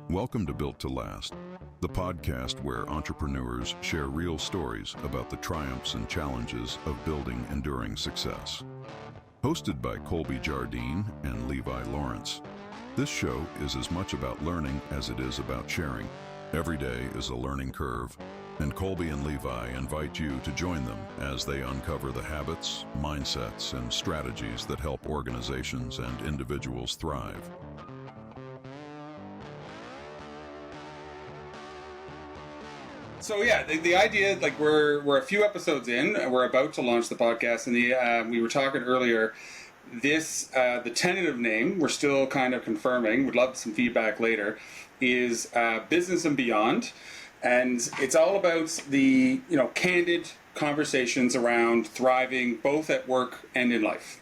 Welcome to Built to Last, the podcast where entrepreneurs share real stories about the triumphs and challenges of building enduring success. Hosted by Colby Jardine and Levi Lawrence, this show is as much about learning as it is about sharing. Every day is a learning curve, and Colby and Levi invite you to join them as they uncover the habits, mindsets, and strategies that help organizations and individuals thrive. So yeah, the idea, like we're a few episodes in, we're about to launch the podcast, and we were talking earlier. The tentative name we're still kind of confirming. Would love some feedback later. Is Business and Beyond, and it's all about the candid conversations around thriving both at work and in life.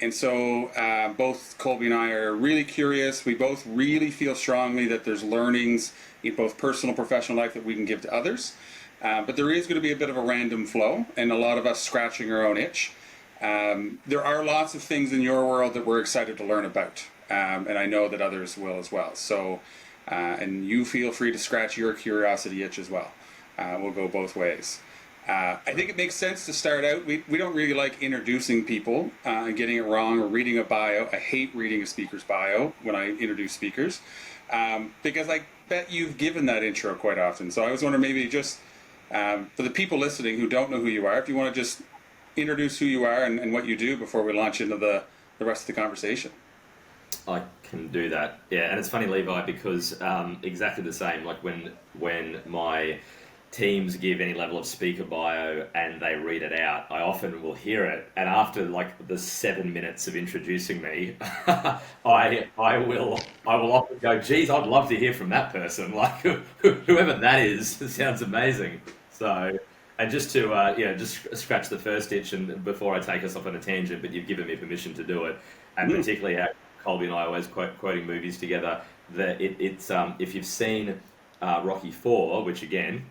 And so both Colby and I are really curious. We both really feel strongly that there's learnings in both personal and professional life that we can give to others. But there is going to be a bit of a random flow and a lot of us scratching our own itch. There are lots of things in your world that we're excited to learn about. And I know that others will as well. So, and you feel free to scratch your curiosity itch as well. We'll go both ways. I think it makes sense to start out. We don't really like introducing people and getting it wrong or reading a bio. I hate reading a speaker's bio when I introduce speakers because I bet you've given that intro quite often. So I was wondering maybe just for the people listening who don't know who you are, if you want to just introduce who you are and what you do before we launch into the rest of the conversation. I can do that. Yeah, and it's funny, Levi, because exactly the same. Like when my teams give any level of speaker bio and they read it out, I often will hear it, and after like the 7 minutes of introducing me, I will often go, geez, I'd love to hear from that person, like whoever that is. Sounds amazing. So, and just to just scratch the first itch, and before I take us off on a tangent, but you've given me permission to do it, and particularly how Colby and I always quoting movies together, that it's if you've seen Rocky IV, which again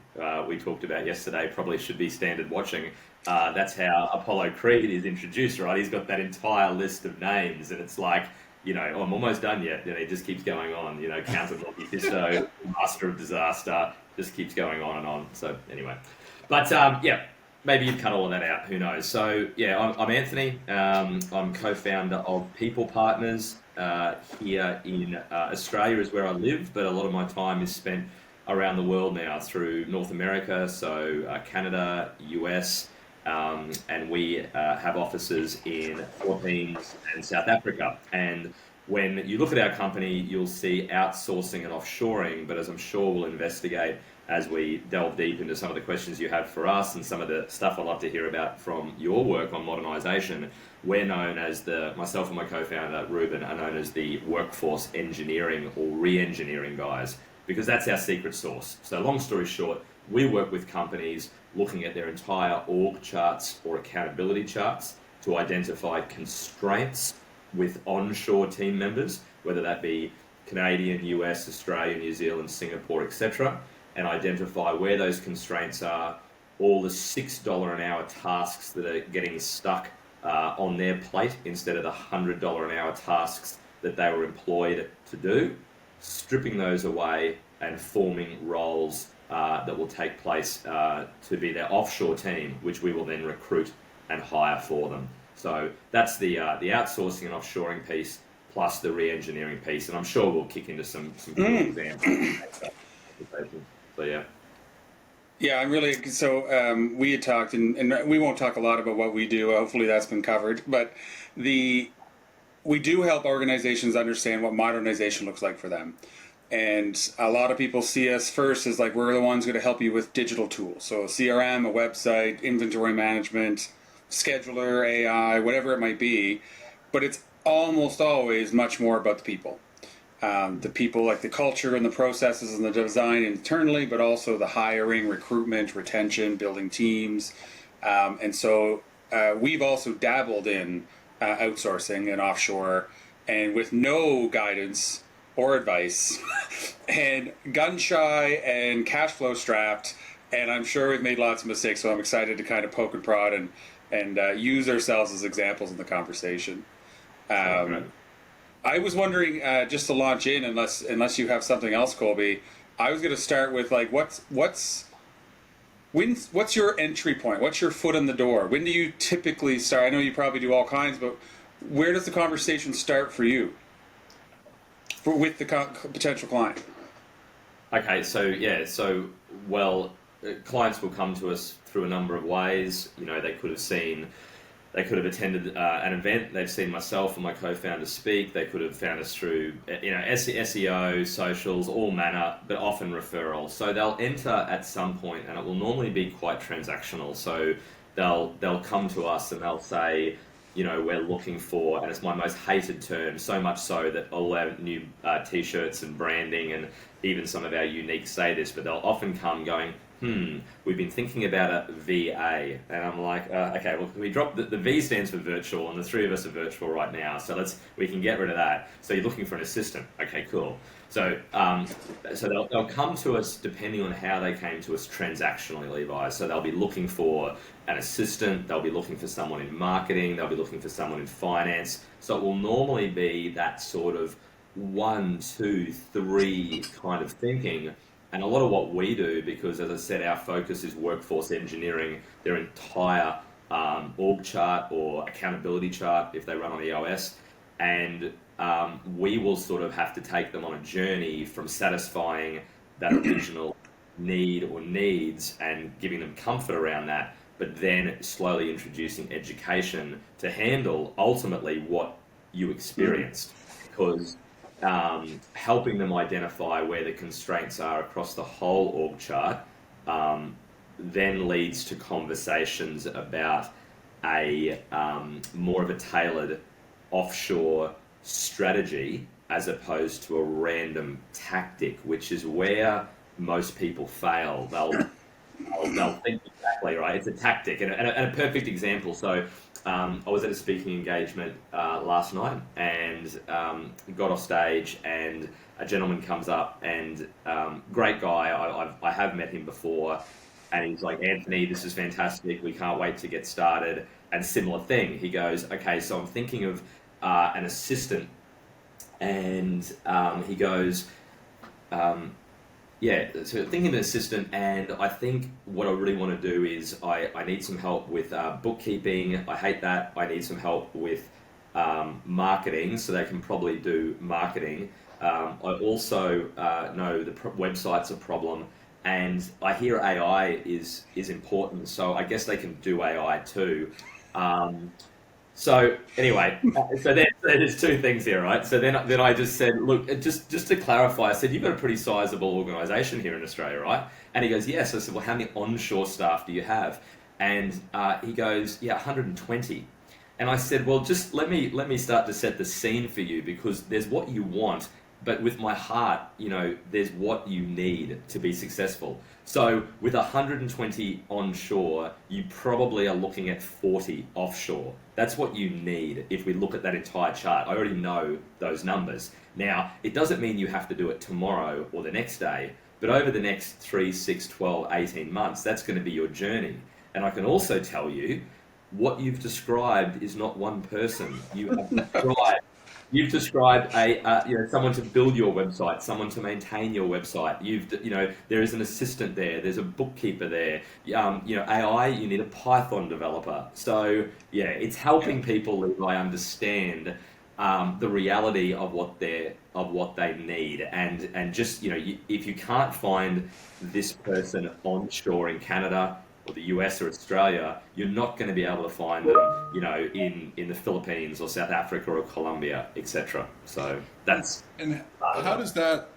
we talked about yesterday, probably should be standard watching. That's how Apollo Creed is introduced, right? He's got that entire list of names, and it's like, oh, I'm almost done yet. It just keeps going on. Count of Monte Cristo, Master of Disaster, just keeps going on and on. So anyway, but maybe you'd cut all of that out. Who knows? So yeah, I'm Anthony. I'm co-founder of People Partners. Here in Australia is where I live, but a lot of my time is spent around the world now through North America, so Canada, US, and we have offices in Philippines and South Africa. And when you look at our company, you'll see outsourcing and offshoring, but as I'm sure we'll investigate as we delve deep into some of the questions you have for us and some of the stuff I'd love to hear about from your work on modernisation, we're known as myself and my co-founder, Ruben, are known as the workforce engineering or re-engineering guys, because that's our secret sauce. So long story short, we work with companies looking at their entire org charts or accountability charts to identify constraints with onshore team members, whether that be Canadian, US, Australia, New Zealand, Singapore, etc., and identify where those constraints are, all the $6 an hour tasks that are getting stuck on their plate instead of the $100 an hour tasks that they were employed to do, stripping those away and forming roles that will take place to be their offshore team, which we will then recruit and hire for them. So that's the outsourcing and offshoring piece plus the re-engineering piece, and I'm sure we'll kick into some cool examples. So yeah. Yeah, I'm really, so we had talked, and we won't talk a lot about what we do, hopefully that's been covered, but we do help organizations understand what modernization looks like for them. And a lot of people see us first as like, we're the ones going to help you with digital tools. So a CRM, a website, inventory management, scheduler, AI, whatever it might be, but it's almost always much more about the people. The people, like the culture and the processes and the design internally, but also the hiring, recruitment, retention, building teams. And so we've also dabbled in outsourcing and offshore, and with no guidance or advice, and gun shy and cash flow strapped. And I'm sure we've made lots of mistakes, so I'm excited to kind of poke and prod and use ourselves as examples in the conversation. I was wondering, just to launch in, unless you have something else, Colby. I was going to start with like, what's your entry point? What's your foot in the door? When do you typically start? I know you probably do all kinds, but where does the conversation start for you, with the potential client? Okay, clients will come to us through a number of ways. You know, they could have attended an event, they've seen myself and my co-founder speak, they could have found us through, SEO, socials, all manner, but often referrals. So they'll enter at some point, and it will normally be quite transactional. So they'll come to us and they'll say, we're looking for, and it's my most hated term, so much so that all our new t-shirts and branding and even some of our unique say this, but they'll often come going, we've been thinking about a VA. And I'm like, okay, well, can we drop the V stands for virtual, and the three of us are virtual right now, so we can get rid of that. So you're looking for an assistant. Okay, cool. So they'll come to us depending on how they came to us transactionally, Levi. So they'll be looking for an assistant, they'll be looking for someone in marketing, they'll be looking for someone in finance. So it will normally be that sort of 1, 2, 3 kind of thinking. And a lot of what we do, because as I said, our focus is workforce engineering, their entire org chart or accountability chart if they run on EOS. And we will sort of have to take them on a journey from satisfying that original need or needs and giving them comfort around that, but then slowly introducing education to handle ultimately what you experienced. Because helping them identify where the constraints are across the whole org chart then leads to conversations about a more of a tailored offshore strategy as opposed to a random tactic, which is where most people fail. They'll think exactly right. It's a tactic, and a perfect example. So I was at a speaking engagement last night and got off stage, and a gentleman comes up, and great guy. I have met him before, and he's like, Anthony, this is fantastic. We can't wait to get started. And similar thing. He goes, okay, so I'm thinking of an assistant, and he goes, so thinking of an assistant, and I think what I really want to do is I need some help with bookkeeping. I hate that. I need some help with marketing, so they can probably do marketing. I also know the website's a problem, and I hear AI is important, so I guess they can do AI too. So anyway, so there's two things here, right? So then I just said, look, just to clarify, I said, you've got a pretty sizable organisation here in Australia, right? And he goes, yes. I said, well, how many onshore staff do you have? And he goes, 120. And I said, well, just let me start to set the scene for you, because there's what you want, but with my heart, there's what you need to be successful. So with 120 onshore, you probably are looking at 40 offshore. That's what you need if we look at that entire chart. I already know those numbers. Now, it doesn't mean you have to do it tomorrow or the next day, but over the next 3, 6, 12, 18 months, that's going to be your journey. And I can also tell you, what you've described is not one person. You've described someone to build your website, someone to maintain your website. There is an assistant there. There's a bookkeeper there. AI. You need a Python developer. So it's helping people, Levi, understand the reality of what they need, and just if you can't find this person onshore in Canada or the US or Australia, you're not going to be able to find them, in the Philippines or South Africa or Colombia, etc. So that's... And how does that,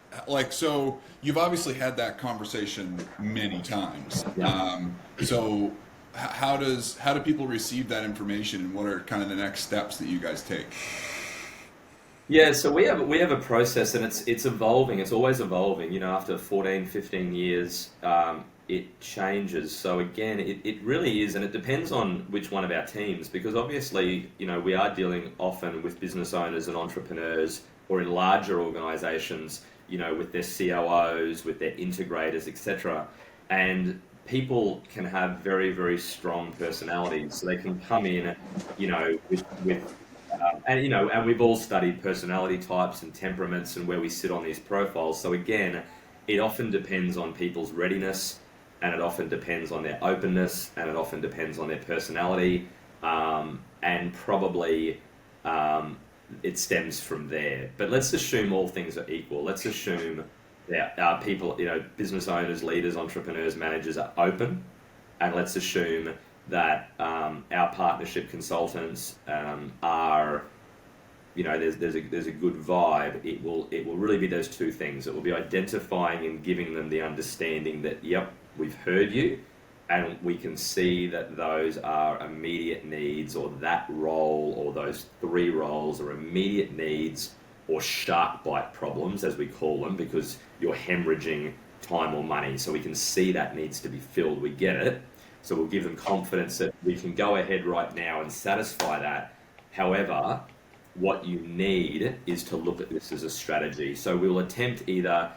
so you've obviously had that conversation many times. Yeah. So how do people receive that information, and what are kind of the next steps that you guys take? Yeah, so we have a process, and it's evolving. It's always evolving. After 14, 15 years, it changes. So again, it really is, and it depends on which one of our teams, because obviously, we are dealing often with business owners and entrepreneurs, or in larger organizations, with their COOs, with their integrators, etc. And people can have very, very strong personalities. So they can come in, with And we've all studied personality types and temperaments and where we sit on these profiles. So again, it often depends on people's readiness, and it often depends on their openness, and it often depends on their personality, and probably it stems from there. But let's assume all things are equal. Let's assume that our people, business owners, leaders, entrepreneurs, managers are open, and let's assume that our partnership consultants are, there's a good vibe. It will really be those two things. It will be identifying and giving them the understanding that, yep, we've heard you, and we can see that those are immediate needs, or that role or those 3 roles are immediate needs or shark bite problems, as we call them, because you're hemorrhaging time or money. So we can see that needs to be filled. We get it. So we'll give them confidence that we can go ahead right now and satisfy that. However, what you need is to look at this as a strategy. So we'll attempt either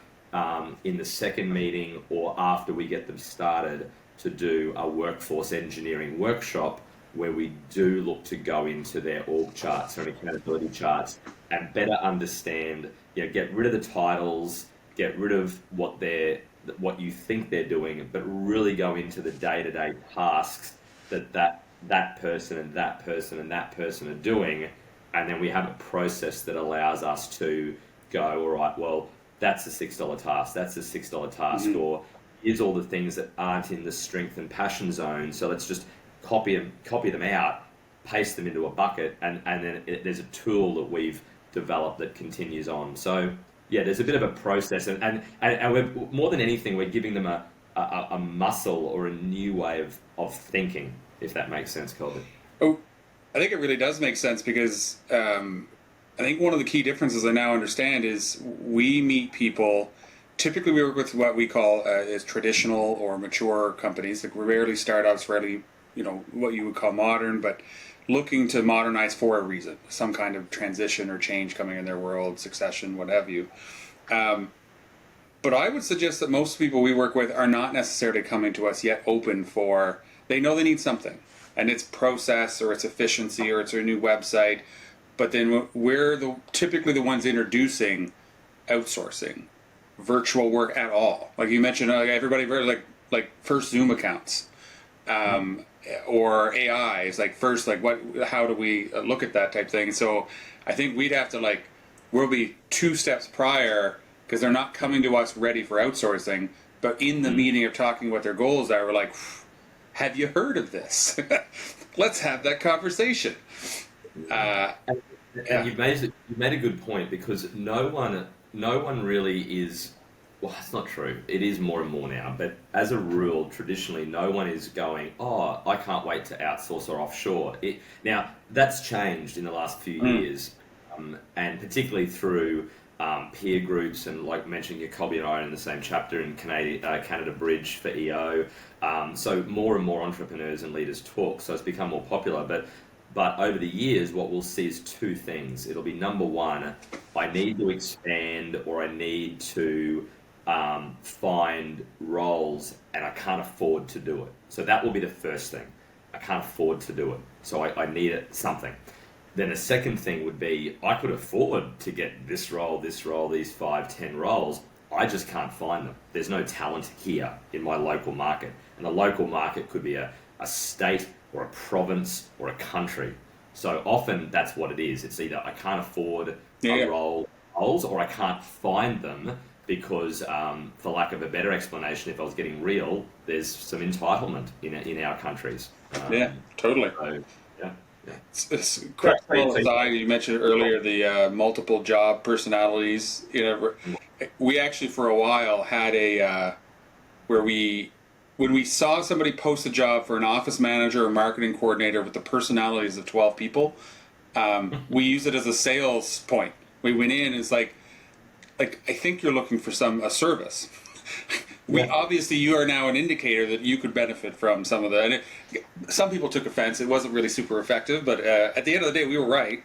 in the second meeting or after we get them started to do a workforce engineering workshop where we do look to go into their org charts and accountability charts and better understand, get rid of the titles, get rid of what you think they're doing, but really go into the day-to-day tasks that person and that person and that person are doing. And then we have a process that allows us to go, all right, well, that's a $6 task, that's a $6 task, or here's all the things that aren't in the strength and passion zone. So let's just copy them out, paste them into a bucket, and then there's a tool that we've developed that continues on. So yeah, there's a bit of a process, and we're, more than anything, we're giving them a muscle or a new way of thinking, if that makes sense, Colby. Oh, I think it really does make sense, because I think one of the key differences I now understand is we meet people. Typically, we work with what we call as traditional or mature companies. Like, we're rarely startups, rarely, what you would call modern, but looking to modernize for a reason, some kind of transition or change coming in their world, succession, what have you. But I would suggest that most people we work with are not necessarily coming to us yet open for, they know they need something, and it's process or it's efficiency or it's a new website. But then we're typically the ones introducing outsourcing, virtual work at all. Like you mentioned, everybody like first Zoom accounts, or AI is like first, how do we look at that type thing? So I think we'd have to we'll be 2 steps prior, because they're not coming to us ready for outsourcing. But in the meeting of talking what their goals are, we're like, have you heard of this? Let's have that conversation. And you've made a good point, because no one really is. Well, it's not true. It is more and more now. But as a rule, traditionally, no one is going, oh, I can't wait to outsource or offshore. Now, that's changed in the last few years, and particularly through peer groups, and like mentioning, Colby and I are in the same chapter in Canada Bridge for EO. So more and more entrepreneurs and leaders talk. So it's become more popular. But over the years, what we'll see is 2 things. It'll be, number one, I need to expand, or I need to find roles, and I can't afford to do it. So that will be the first thing. I can't afford to do it, so I need something. Then the second thing would be, I could afford to get this role, these 5, 10 roles. I just can't find them. There's no talent here in my local market. And the local market could be a state or a province or a country. So often that's what it is. It's either I can't afford a roles, or I can't find them, because for lack of a better explanation, if I was getting real, there's some entitlement in our countries. Totally. So, It's quick aside, you mentioned earlier the multiple job personalities. We actually for a while had when we saw somebody post a job for an office manager or marketing coordinator with the personalities of 12 people, we use it as a sales point. We went in, it's like I think you're looking for a service. Obviously, you are now an indicator that you could benefit from some of that. And some people took offense. It wasn't really super effective, but at the end of the day, we were right.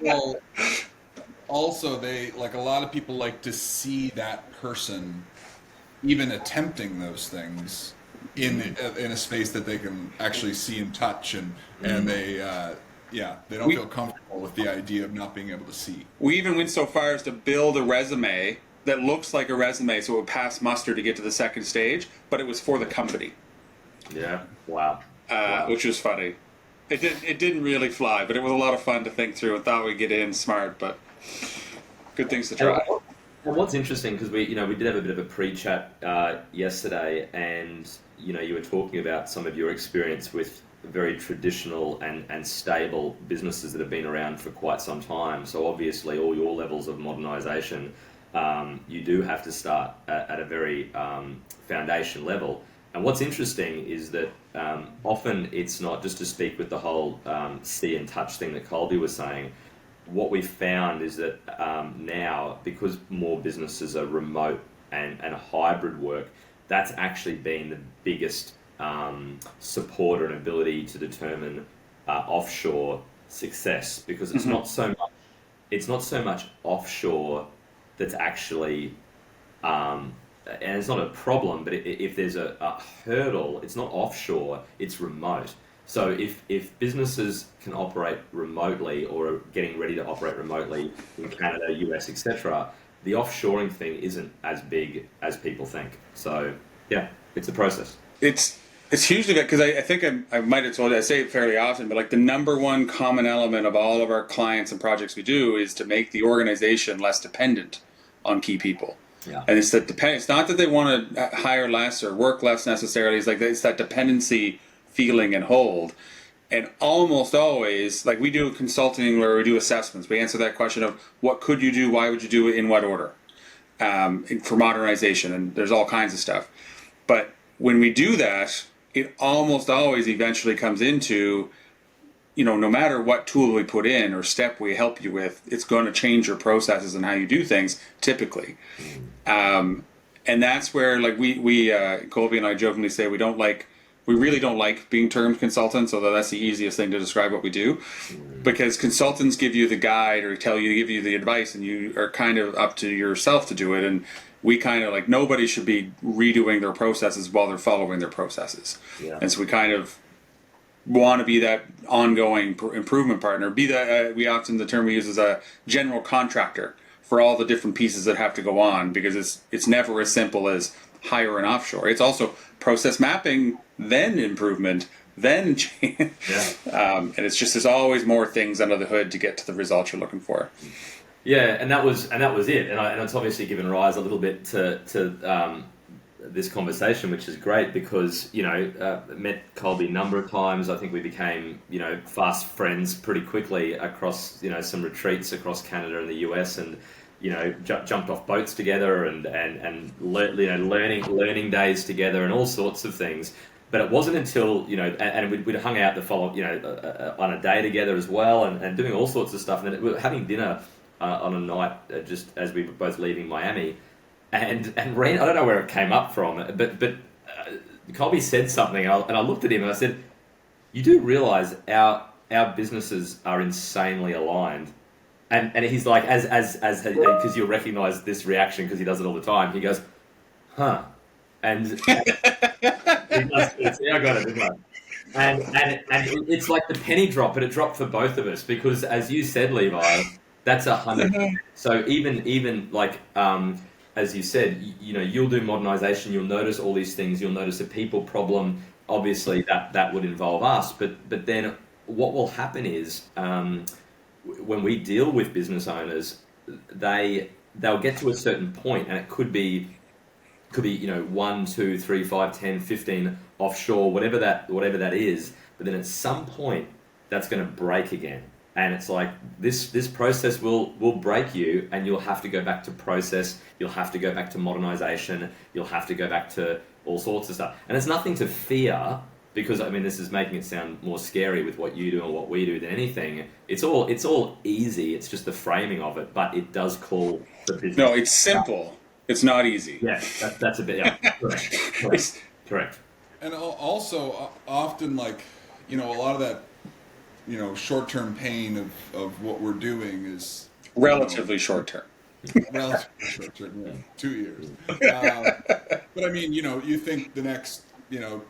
Well, also, a lot of people like to see that person even attempting those things in a space that they can actually see and touch, and they they don't feel comfortable with the idea of not being able to see. We even went so far as to build a resume that looks like a resume, so it would pass muster to get to the second stage, but it was for the company. Yeah. Wow. Which was funny. It didn't really fly, but it was a lot of fun to think through and thought we'd get in smart, but good things to try. And what's interesting, because we did have a bit of a pre-chat yesterday, and you were talking about some of your experience with very traditional and stable businesses that have been around for quite some time. So obviously all your levels of modernization, you do have to start at a very foundation level. And what's interesting is that often it's not, just to speak with the whole see and touch thing that Colby was saying, what we've found is that now, because more businesses are remote and hybrid work, that's actually been the biggest supporter and ability to determine offshore success, because it's not so much offshore that's actually and it's not a problem, but if there's a hurdle, it's not offshore, it's remote. So if businesses can operate remotely or are getting ready to operate remotely in Canada, US, etc., the offshoring thing isn't as big as people think. So yeah, it's a process. It's hugely big, because I think I might have told you, I say it fairly often, but like the number one common element of all of our clients and projects we do is to make the organization less dependent on key people. Yeah. And it's not that they want to hire less or work less necessarily. It's that dependency feeling and hold. And almost always, like we do consulting where we do assessments, we answer that question of what could you do, why would you do it, in what order, for modernization, and there's all kinds of stuff. But when we do that, it almost always eventually comes into, no matter what tool we put in or step we help you with, it's going to change your processes and how you do things, typically. And that's where, like, we Colby and I jokingly say we really don't like being termed consultants, although that's the easiest thing to describe what we do, because consultants give you the guide or give you the advice, and you are kind of up to yourself to do it. And we kind of like, nobody should be redoing their processes while they're following their processes. Yeah. And so we kind of want to be that ongoing improvement partner. The term we use is a general contractor for all the different pieces that have to go on, because it's never as simple as hire an offshore. It's also process mapping, then improvement, then change. Yeah. And it's just, there's always more things under the hood to get to the results you're looking for. Yeah, and that was it. And it's obviously given rise a little bit to this conversation, which is great, because met Colby a number of times. I think we became fast friends pretty quickly across some retreats across Canada and the US, and jumped off boats together and learning days together and all sorts of things. But it wasn't until and we'd hung out the follow on a day together as well, and doing all sorts of stuff, and then we were having dinner on a night just as we were both leaving Miami. And Ren, I don't know where it came up from, but Colby said something, and I looked at him and I said, "You do realize our businesses are insanely aligned." And he's like, as because you'll recognize this reaction because he does it all the time. He goes, "Huh," and he goes, I got it, didn't I? And it's like the penny drop, but it dropped for both of us, because, as you said, Levi, that's 100%. So even like. As you said, you'll do modernization, you'll notice all these things, you'll notice a people problem. Obviously, that would involve us, but then what will happen is when we deal with business owners, they'll get to a certain point, and it could be 1, 2, 3, 5, 10, 15 offshore, whatever that is. But then at some point, that's going to break again. And it's like, this process will break you, and you'll have to go back to process, you'll have to go back to modernization, you'll have to go back to all sorts of stuff. And it's nothing to fear, because, this is making it sound more scary with what you do and what we do than anything. It's all easy, it's just the framing of it, but it does call the business. No, it's simple. It's not easy. Yeah, that's a bit, yeah. Correct. And also, often, like, a lot of that, short-term pain of what we're doing is relatively short-term. Relatively short-term, yeah, 2 years. But you think the next,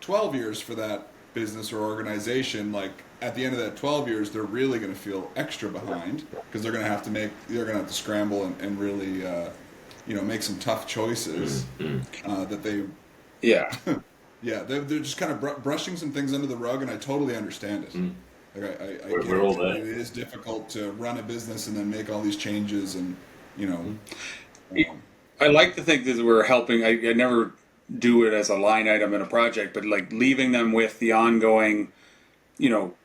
12 years for that business or organization, like, at the end of that 12 years, they're really going to feel extra behind because they're going to have to scramble and really, make some tough choices that they, Yeah. yeah, they're just kind of brushing some things under the rug, and I totally understand it. Like I get We're all it. there. It is difficult to run a business and then make all these changes, and I like to think that we're helping. I never do it as a line item in a project, but like leaving them with the ongoing,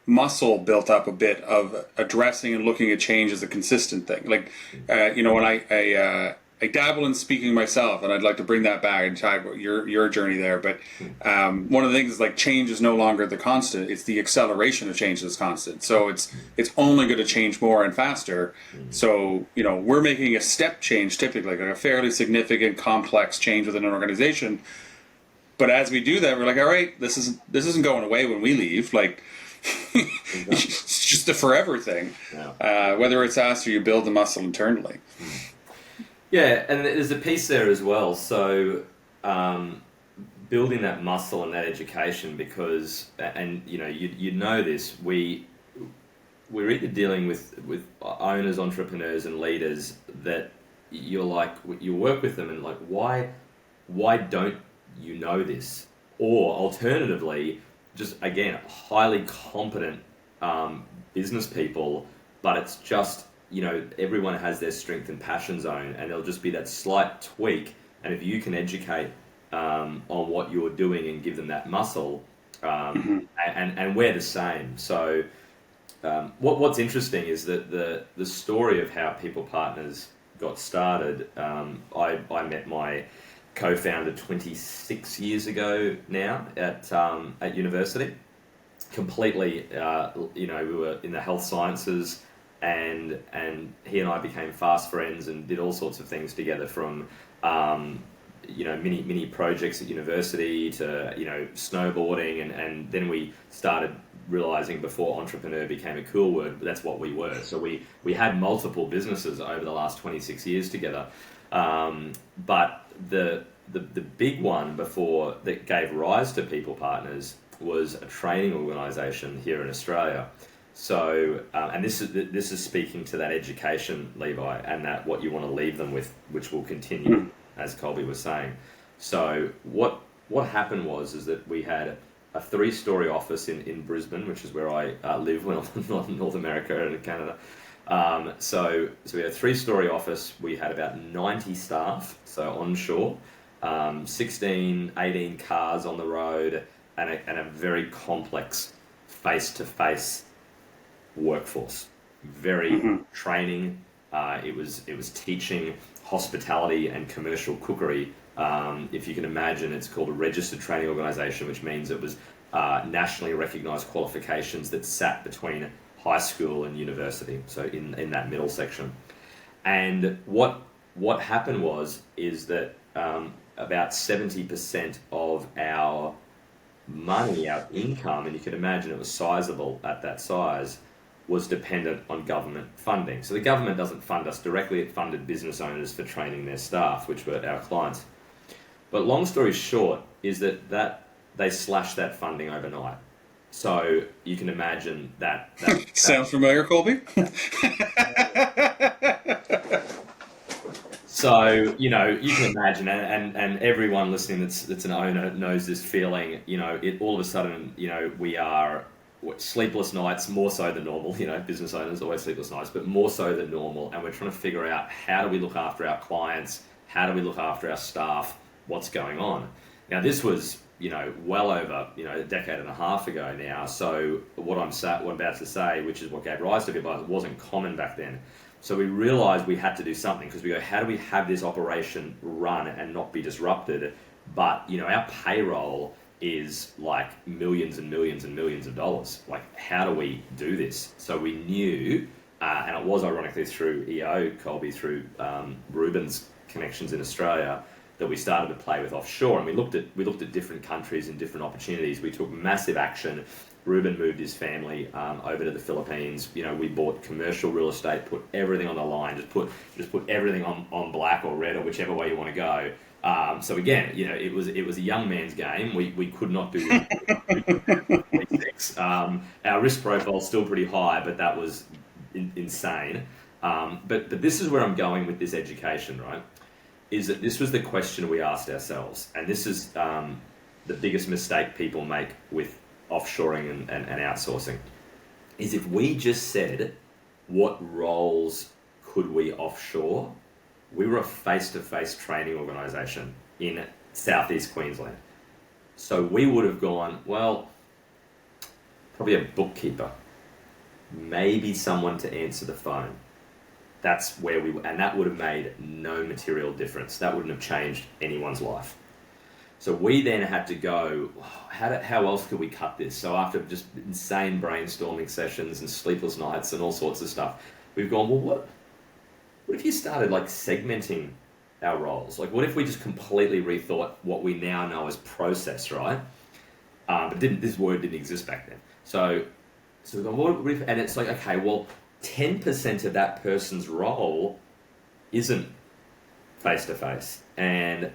muscle built up a bit of addressing and looking at change as a consistent thing. Like, when I dabble in speaking myself, and I'd like to bring that back and talk about your journey there. But one of the things is like change is no longer the constant; it's the acceleration of change that's constant. So it's only going to change more and faster. So we're making a step change typically, like a fairly significant, complex change within an organization. But as we do that, we're like, all right, this isn't going away when we leave. Like, it's just a forever thing. Yeah. Whether it's us or you build the muscle internally. Yeah, and there's a piece there as well. So building that muscle and that education, because, and you know this, we're either dealing with owners, entrepreneurs, and leaders that you're like, you work with them and like, why don't you know this? Or alternatively, just again, highly competent business people, but it's just, everyone has their strength and passion zone, and there'll just be that slight tweak. And if you can educate on what you're doing and give them that muscle, and we're the same. So what's interesting is that the story of how People Partners got started. I met my co-founder 26 years ago now at university. Completely, we were in the health sciences. And he and I became fast friends and did all sorts of things together, from mini projects at university to snowboarding, and then we started realizing, before entrepreneur became a cool word, that's what we were. So we had multiple businesses over the last 26 years together, but the big one before that gave rise to People Partners was a training organisation here in Australia. So, and this is speaking to that education, Levi, and that what you want to leave them with, which will continue, as Colby was saying. So, what happened is that we had a 3-story office in Brisbane, which is where I live when I'm in North America and Canada. So we had a 3-story office. We had about 90 staff, so onshore, 16, 18 cars on the road, and a very complex face-to-face workforce. Very training. It was teaching hospitality and commercial cookery. If you can imagine, it's called a registered training organisation, which means it was nationally recognised qualifications that sat between high school and university, so in that middle section. And what happened is that about 70% of our money, our income, and you can imagine it was sizable at that size, was dependent on government funding. So the government doesn't fund us directly, it funded business owners for training their staff, which were our clients. But long story short is that they slashed that funding overnight. So you can imagine that Sound familiar, Colby? So, you can imagine, and everyone listening that's an owner knows this feeling. It all of a sudden, we are sleepless nights, more so than normal. Business owners always sleepless nights, but more so than normal. And we're trying to figure out, how do we look after our clients? How do we look after our staff? What's going on? Now, this was, well over, a decade and a half ago now. So what I'm about to say, which is what gave rise to it, but it wasn't common back then. So we realized we had to do something, because we go, how do we have this operation run and not be disrupted? But, our payroll is like millions and millions and millions of dollars. Like, how do we do this? So we knew, and it was ironically through EO, Colby, through Ruben's connections in Australia, that we started to play with Offshore. And we looked at different countries and different opportunities. We took massive action. Ruben moved his family over to the Philippines. We bought commercial real estate, put everything on the line, just put everything on black or red or whichever way you want to go. So again, it was a young man's game. We could not do this. Our risk profile is still pretty high, but that was insane. But this is where I'm going with this education, right? Is that this was the question we asked ourselves, and this is the biggest mistake people make with offshoring and outsourcing, is if we just said, what roles could we offshore? We were a face-to-face training organisation in Southeast Queensland. So we would have gone, well, probably a bookkeeper, maybe someone to answer the phone. That's where and that would have made no material difference. That wouldn't have changed anyone's life. So we then had to go, how else could we cut this? So after just insane brainstorming sessions and sleepless nights and all sorts of stuff, we've gone, well, what if you started like segmenting our roles? Like, what if we just completely rethought what we now know as process, right? But this word didn't exist back then. So we've gone, what if, and it's like, okay, well, 10% of that person's role isn't face-to-face, and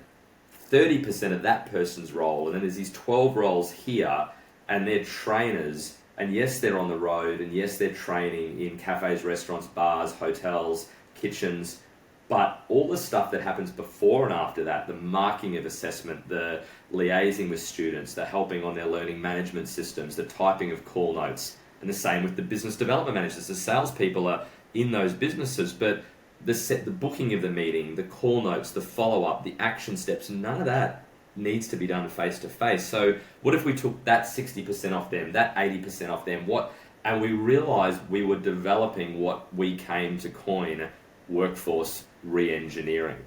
30% of that person's role, and then there's these 12 roles here, and they're trainers, and yes, they're on the road, and yes, they're training in cafes, restaurants, bars, hotels, kitchens, but all the stuff that happens before and after that, the marking of assessment, the liaising with students, the helping on their learning management systems, the typing of call notes, and the same with the business development managers. The salespeople are in those businesses, but the booking of the meeting, the call notes, the follow-up, the action steps, none of that needs to be done face-to-face. So what if we took that 60% off them, that 80% off them, and we realized we were developing what we came to coin workforce re-engineering.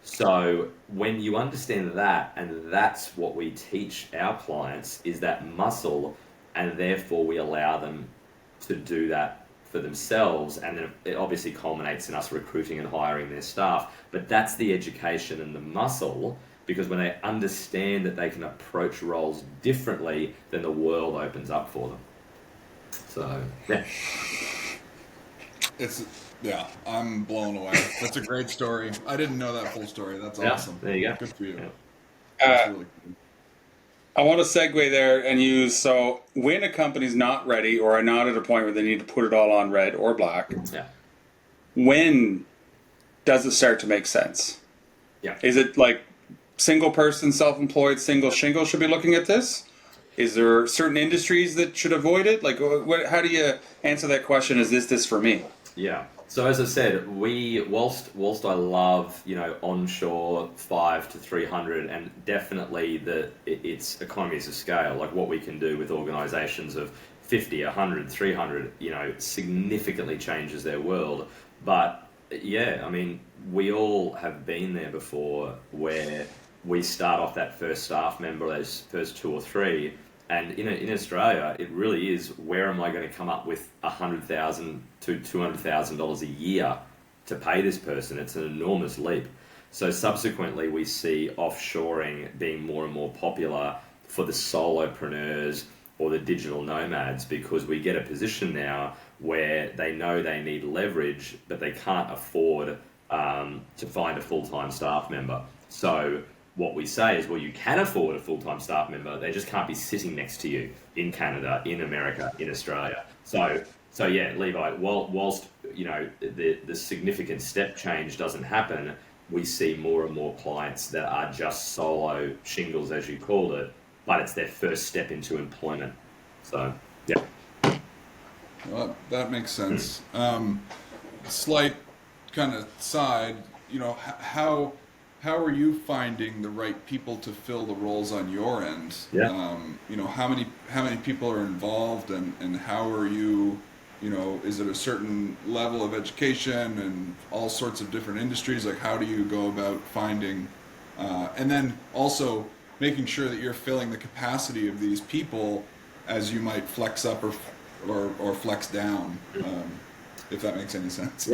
So when you understand that, and that's what we teach our clients, is that muscle, and therefore we allow them to do that for themselves, and then it obviously culminates in us recruiting and hiring their staff. But that's the education and the muscle, because when they understand that they can approach roles differently, then the world opens up for them. So, yeah. I'm blown away. That's a great story. I didn't know that full story. That's awesome. There you go. Good for you. Yeah. That's really cool. I want to segue there and use, so when a company's not ready or are not at a point where they need to put it all on red or black, when does it start to make sense? Yeah. Is it like single person, self-employed, single shingle should be looking at this? Is there certain industries that should avoid it? Like, how do you answer that question? Is this for me? Yeah. So as I said, whilst I love, onshore 5 to 300, and definitely it's economies of scale, like what we can do with organizations of 50, 100, 300, significantly changes their world. But yeah, I mean, we all have been there before, where we start off that first staff member, those first 2 or 3, and in Australia, it really is, where am I going to come up with $100,000 to $200,000 a year to pay this person? It's an enormous leap. So subsequently, we see offshoring being more and more popular for the solopreneurs or the digital nomads, because we get a position now where they know they need leverage, but they can't afford to find a full-time staff member. So what we say is, well, you can afford a full-time staff member, they just can't be sitting next to you in Canada, in America, in Australia. So yeah, Levi, whilst the significant step change doesn't happen, we see more and more clients that are just solo shingles, as you called it, but it's their first step into employment. So yeah. Well, that makes sense. Slight kind of side, how are you finding the right people to fill the roles on your end? Yeah. How many people are involved, and how are you, is it a certain level of education and all sorts of different industries? Like, how do you go about finding, and then also making sure that you're filling the capacity of these people as you might flex up or flex down, if that makes any sense.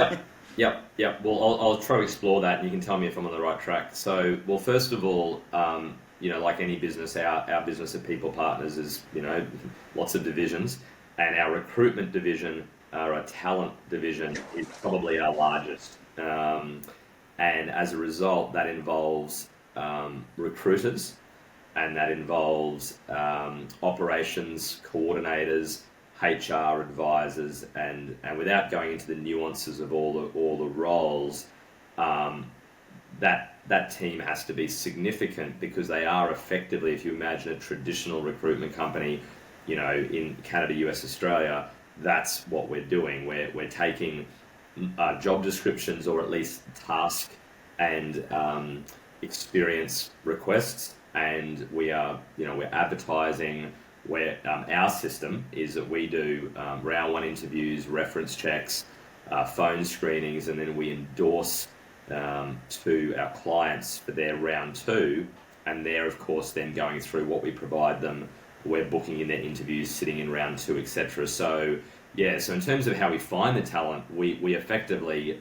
Yep. Well, I'll try to explore that, and you can tell me if I'm on the right track. So, well, first of all, like any business, our business at People Partners is, lots of divisions, and our recruitment division, our talent division, is probably our largest. And as a result, that involves recruiters, and that involves operations coordinators, HR advisors, and without going into the nuances of all the roles, that team has to be significant, because they are effectively, if you imagine a traditional recruitment company, in Canada, US, Australia, that's what we're doing. We're taking job descriptions, or at least task and experience requests, and we're advertising. Where our system is that we do round one interviews, reference checks, phone screenings, and then we endorse to our clients for their round two, and they're of course then going through what we provide them. We're booking in their interviews, sitting in round two, etc. So in terms of how we find the talent, we effectively,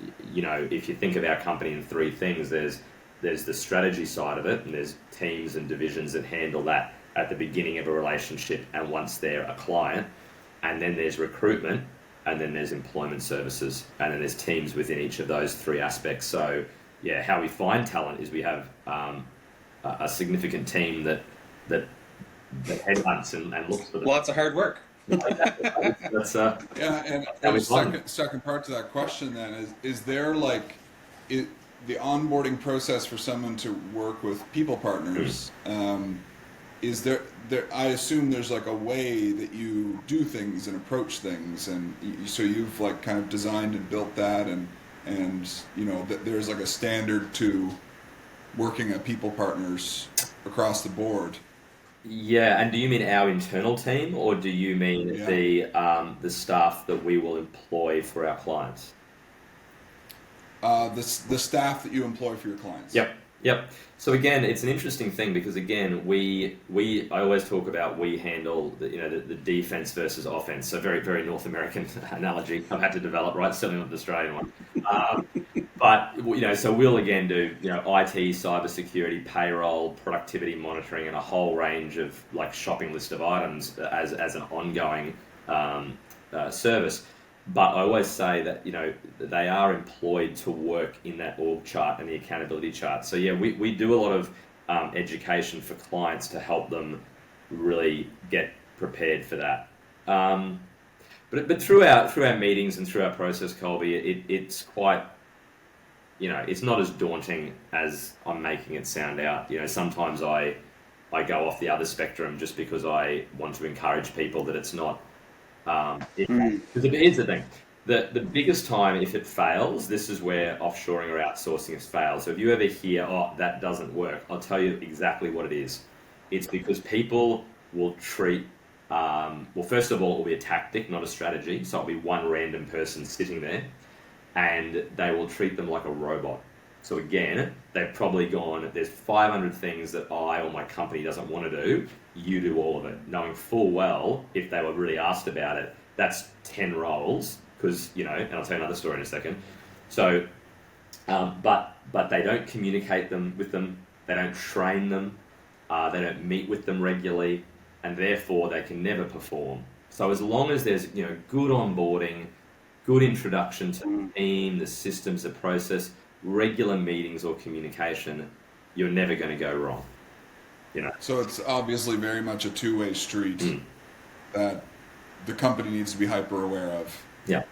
if you think of our company in three things, there's the strategy side of it, and there's teams and divisions that handle that at the beginning of a relationship and once they're a client, and then there's recruitment, and then there's employment services, and then there's teams within each of those three aspects. So how we find talent is we have a significant team that headhunts and looks for them. Lots of hard work. That's and the second part to that question then is there the onboarding process for someone to work with people partners, is there I assume there's a way that you do things and approach things, and so you've kind of designed and built that, and that there's a standard to working at people partners across the board. Yeah, and do you mean our internal team, or do you mean the staff that we will employ for our clients? The staff that you employ for your clients. Yep. So again, it's an interesting thing, because again, I always talk about we handle the defense versus offense. So very, very North American analogy I've had to develop, right? Certainly not the Australian one. But so we'll again do IT, cybersecurity, payroll, productivity monitoring, and a whole range of shopping list of items as an ongoing service. But I always say that they are employed to work in that org chart and the accountability chart. So we do a lot of education for clients to help them really get prepared for that. But through our meetings and through our process, Colby, it's quite it's not as daunting as I'm making it sound out. Sometimes I go off the other spectrum just because I want to encourage people that it's not. Because here's the thing, the biggest time if it fails, this is where offshoring or outsourcing has failed. So if you ever hear, that doesn't work, I'll tell you exactly what it is. It's because people will treat, first of all, it will be a tactic, not a strategy. So it'll be one random person sitting there, and they will treat them like a robot. So again, they've probably gone, there's 500 things that I or my company doesn't want to do. You do all of it, knowing full well, if they were really asked about it, that's 10 roles, because, and I'll tell you another story in a second. So, but they don't communicate with them, they don't train them, they don't meet with them regularly, and therefore they can never perform. So as long as there's, good onboarding, good introduction to the team, the systems, the process, regular meetings or communication, you're never going to go wrong. So it's obviously very much a two-way street that the company needs to be hyper aware of. Yeah.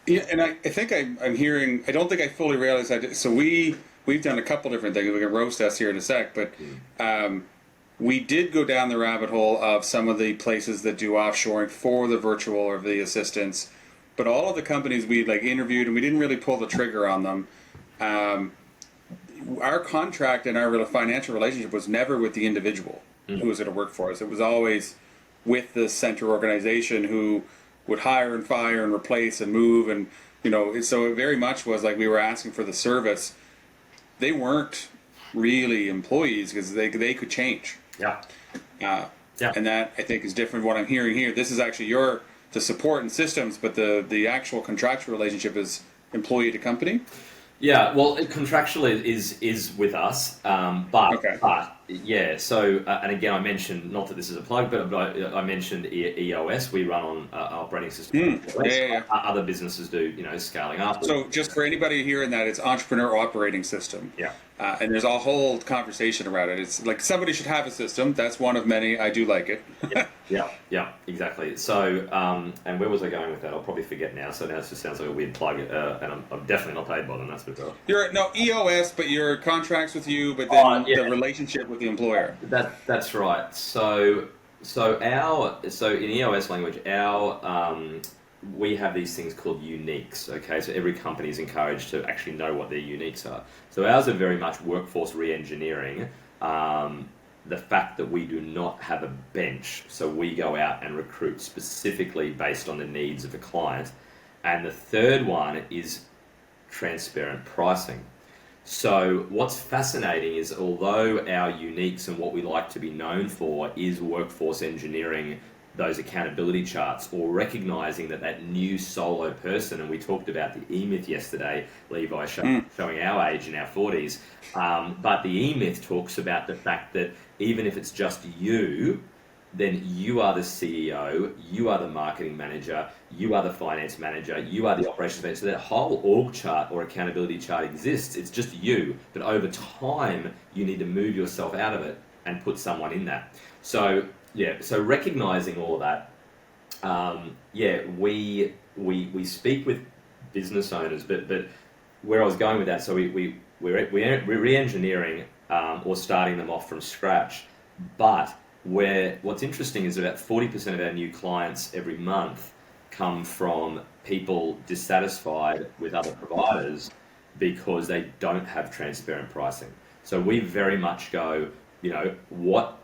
And I think I'm hearing, I don't think I fully realized I did. So we've done a couple different things. We can roast us here in a sec, but we did go down the rabbit hole of some of the places that do offshoring for the virtual or the assistants. But all of the companies we interviewed, and we didn't really pull the trigger on them. Our contract and our financial relationship was never with the individual who was going to work for us. It was always with the center organization who would hire and fire and replace and move, and so it very much was like we were asking for the service. They weren't really employees because they could change. And that I think is different from what I'm hearing here. This is actually the support and systems, but the actual contractual relationship is employee to company. Yeah, well, contractually is with us, but Yeah, so, and again, I mentioned, not that this is a plug, but I mentioned EOS. We run on operating system. Yeah. Other businesses do, scaling up. So just for anybody hearing that, it's Entrepreneur Operating System. Yeah. And there's a whole conversation around it. It's like somebody should have a system. That's one of many. I do like it. Yeah, exactly. So, and where was I going with that? I'll probably forget now. So now it just sounds like a weird plug, and I'm definitely not paid by them. That's for sure. You're no EOS, but your contracts with you, but then the relationship with the employer. That's right. So in EOS language, we have these things called uniques. Okay, so every company is encouraged to actually know what their uniques are. So ours are very much workforce re-engineering. The fact that we do not have a bench, so we go out and recruit specifically based on the needs of the client. And the third one is transparent pricing. So what's fascinating is, although our uniques and what we like to be known for is workforce engineering, those accountability charts, or recognizing that new solo person, and we talked about the E-myth yesterday, Levi, showing our age in our 40s, but the E-myth talks about the fact that even if it's just you, then you are the CEO, you are the marketing manager, you are the finance manager, you are the operations manager. So that whole org chart or accountability chart exists. It's just you, but over time, you need to move yourself out of it and put someone in that. So recognizing all of that, we speak with business owners, but where I was going with that, so we're re-engineering or starting them off from scratch, but what's interesting is about 40% of our new clients every month come from people dissatisfied with other providers because they don't have transparent pricing. So we very much go,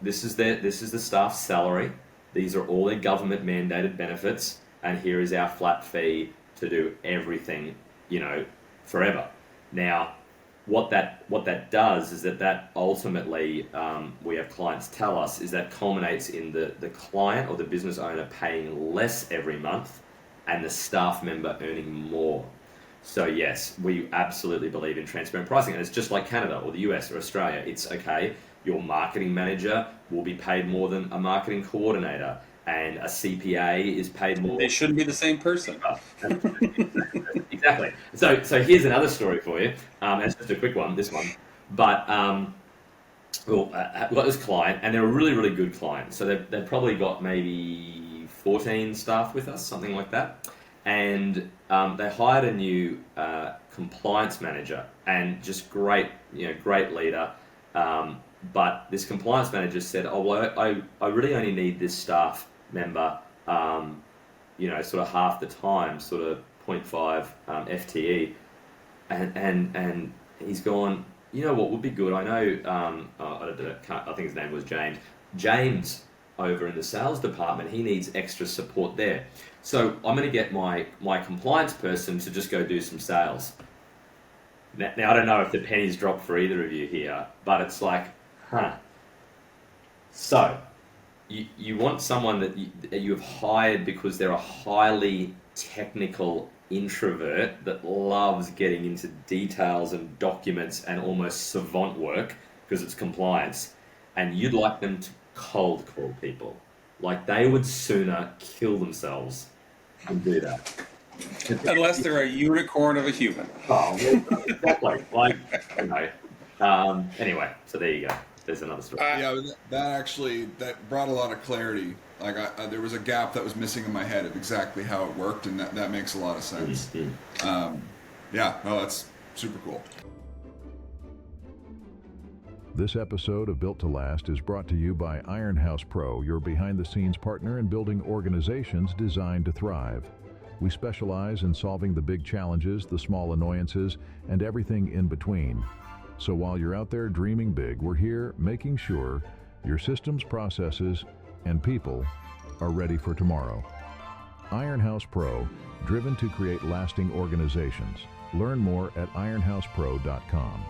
this is the staff's salary, these are all their government mandated benefits, and here is our flat fee to do everything, forever. Now, what that does is that ultimately, we have clients tell us, is that culminates in the client or the business owner paying less every month and the staff member earning more. So yes, we absolutely believe in transparent pricing, and it's just like Canada or the US or Australia. It's okay, your marketing manager will be paid more than a marketing coordinator, and a CPA is paid more. They shouldn't be the same person. Exactly. So here's another story for you. It's just a quick one, this one. But we've got this client, and they're a really, really good client. So they've probably got maybe 14 staff with us, something like that. And they hired a new compliance manager, and just great leader. But this compliance manager said, I really only need this staff member, sort of half the time, sort of 0.5 FTE. And he's gone, what would be good? I know, I think his name was James. James over in the sales department, he needs extra support there. So I'm going to get my compliance person to just go do some sales. Now I don't know if the pennies drop for either of you here, but it's like, So you want someone that you have hired because they're a highly technical introvert that loves getting into details and documents and almost savant work because it's compliance, and you'd like them to cold call people. Like, they would sooner kill themselves than do that. Unless they're a unicorn of a human. Oh, exactly. Anyway, so there you go. There's another story. That brought a lot of clarity. Like, there was a gap that was missing in my head of exactly how it worked, and that makes a lot of sense. Mm-hmm. That's super cool. This episode of Built to Last is brought to you by Ironhouse Pro, your behind-the-scenes partner in building organizations designed to thrive. We specialize in solving the big challenges, the small annoyances, and everything in between. So while you're out there dreaming big, we're here making sure your systems, processes, and people are ready for tomorrow. Ironhouse Pro, driven to create lasting organizations. Learn more at ironhousepro.com.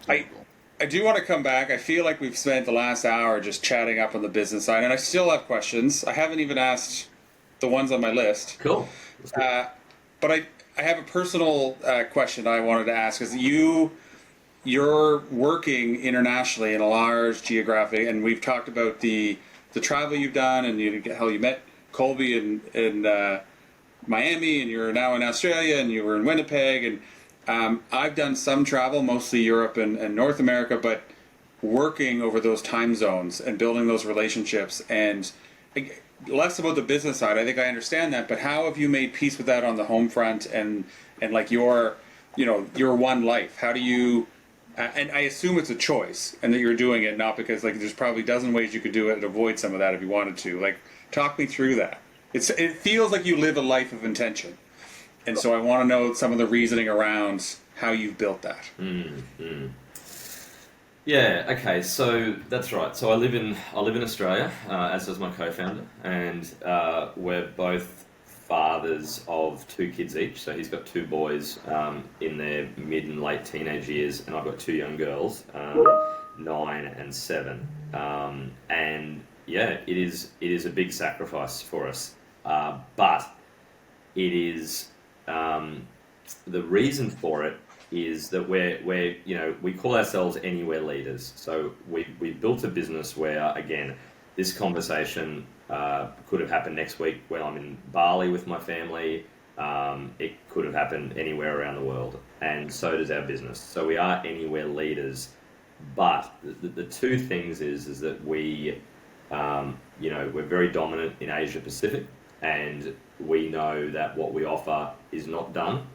I do want to come back. I feel like we've spent the last hour just chatting up on the business side, and I still have questions. I haven't even asked the ones on my list. Cool. But I have a personal question I wanted to ask. Is you're working internationally in a large geographic, and we've talked about the travel you've done, and how you met Colby in Miami, and you're now in Australia, and you were in Winnipeg, and I've done some travel, mostly Europe and North America, but working over those time zones and building those relationships, and less about the business side. I think I understand that, but how have you made peace with that on the home front and like your one life? How do you? And I assume it's a choice, and that you're doing it not because like there's probably a dozen ways you could do it and avoid some of that if you wanted to. Like, talk me through that. It feels like you live a life of intention, and so I want to know some of the reasoning around how you've built that. Yeah. Okay. So that's right. So I live in Australia, as does my co-founder, and we're both fathers of 2 kids each. So he's got 2 boys in their mid and late teenage years, and I've got 2 young girls, 9 and 7. And yeah, it is a big sacrifice for us, but it is the reason for it is that we're we call ourselves anywhere leaders. So we built a business where, again, this conversation could have happened next week when I'm in Bali with my family. It could have happened anywhere around the world, and so does our business. So we are anywhere leaders, but the 2 things is that we we're very dominant in Asia Pacific, and we know that what we offer is not done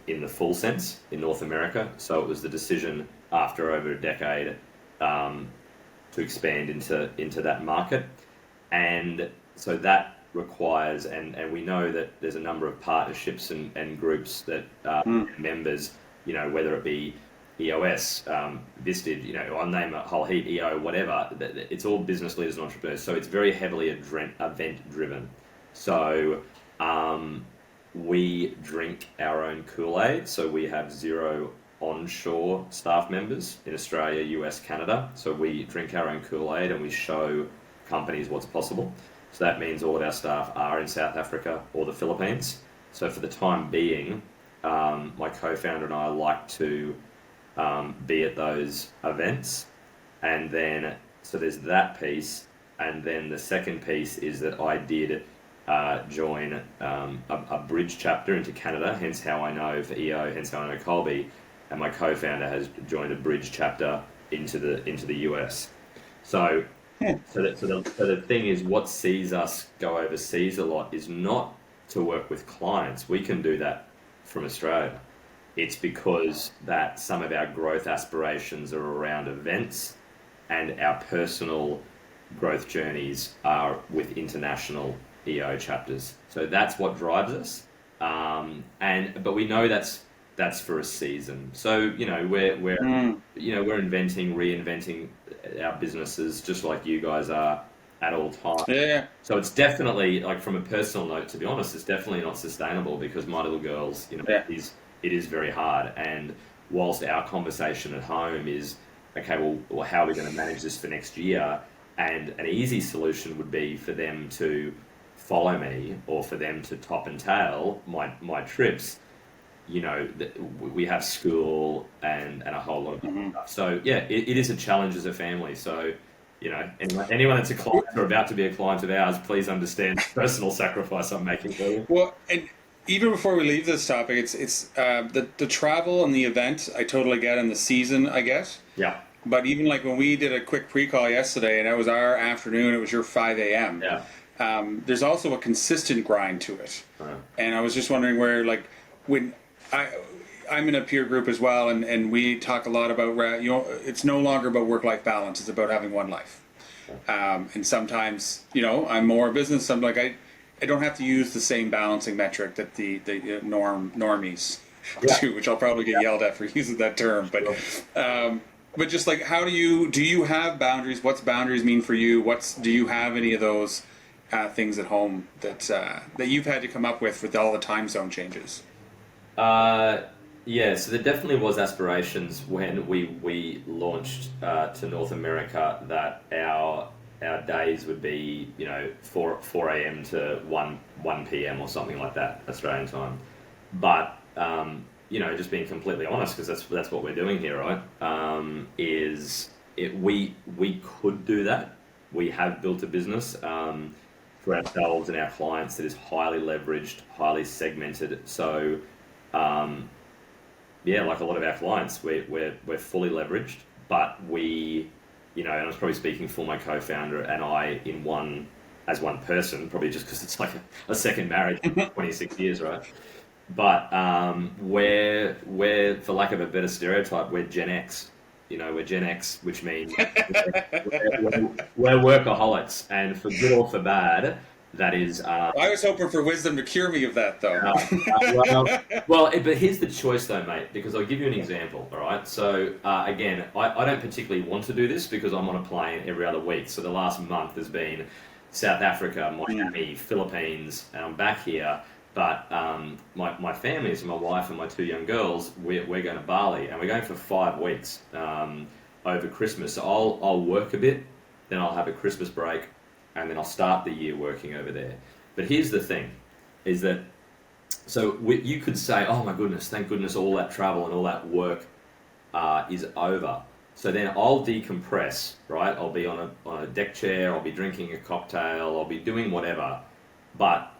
in the full sense in North America. So it was the decision after over a decade to expand into that market, and so that requires, and we know that there's a number of partnerships and groups that members, whether it be EOS, Visted, I'll name a whole heap, EO, whatever, it's all business leaders and entrepreneurs. So it's very heavily event driven. So we drink our own Kool-Aid. So we have 0 onshore staff members in Australia, US, Canada. So we drink our own Kool-Aid and we show companies what's possible. So that means all of our staff are in South Africa or the Philippines. So for the time being, my co-founder and I like to be at those events. And then, so there's that piece. And then the second piece is that I did join a bridge chapter into Canada, hence how I know for EO, hence how I know Colby, and my co-founder has joined a bridge chapter into the US. So the thing is, what sees us go overseas a lot is not to work with clients. We can do that from Australia. It's because that some of our growth aspirations are around events, and our personal growth journeys are with international EO chapters. So that's what drives us. But we know that's for a season. So we're inventing, reinventing our businesses just like you guys are at all times. Yeah. So it's definitely, like, from a personal note, to be honest, it's definitely not sustainable, because my little girls, it is very hard. And whilst our conversation at home is, okay, well, how are we going to manage this for next year? And an easy solution would be for them to follow me, or for them to top and tail my trips. We have school and a whole lot of stuff. So yeah, it is a challenge as a family. So, anyone that's a client or about to be a client of ours, please understand the personal sacrifice I'm making for you. Well, and even before we leave this topic, it's the travel and the event I totally get, and the season I get. Yeah. But even like when we did a quick pre-call yesterday, and it was our afternoon, it was your 5 a.m. Yeah. There's also a consistent grind to it. And I was just wondering where, like, when I'm in a peer group as well, and we talk a lot about, it's no longer about work-life balance. It's about having one life. And sometimes, I'm more business. I'm like, I don't have to use the same balancing metric that the normies do, which I'll probably get yelled at for using that term. But just like, how do you have boundaries? What's boundaries mean for you? Do you have any of those things at home that you've had to come up with all the time zone changes? Yeah, so there definitely was aspirations when we launched to North America that our days would be 4 a.m. to 1 p.m. or something like that, Australian time. But just being completely honest, because that's what we're doing here, right? We could do that. We have built a business for ourselves and our clients that is highly leveraged, highly segmented. So, like a lot of our clients, we're fully leveraged, but and I was probably speaking for my co-founder and I as one person, probably just because it's like a second marriage, 26 years, right? But we're for lack of a better stereotype, we're Gen X. We're Gen X, which means we're workaholics, and for good or for bad, that is. I was hoping for wisdom to cure me of that, though. But here's the choice, though, mate. Because I'll give you an example. All right. So again, I don't particularly want to do this because I'm on a plane every other week. So the last month has been South Africa, Miami, Philippines, and I'm back here. But my family, so my wife and my 2 young girls, we're going to Bali, and we're going for 5 weeks over Christmas. So I'll work a bit, then I'll have a Christmas break, and then I'll start the year working over there. But here's the thing, is that, you could say, oh my goodness, thank goodness all that travel and all that work is over. So then I'll decompress, right? I'll be on a deck chair, I'll be drinking a cocktail, I'll be doing whatever, but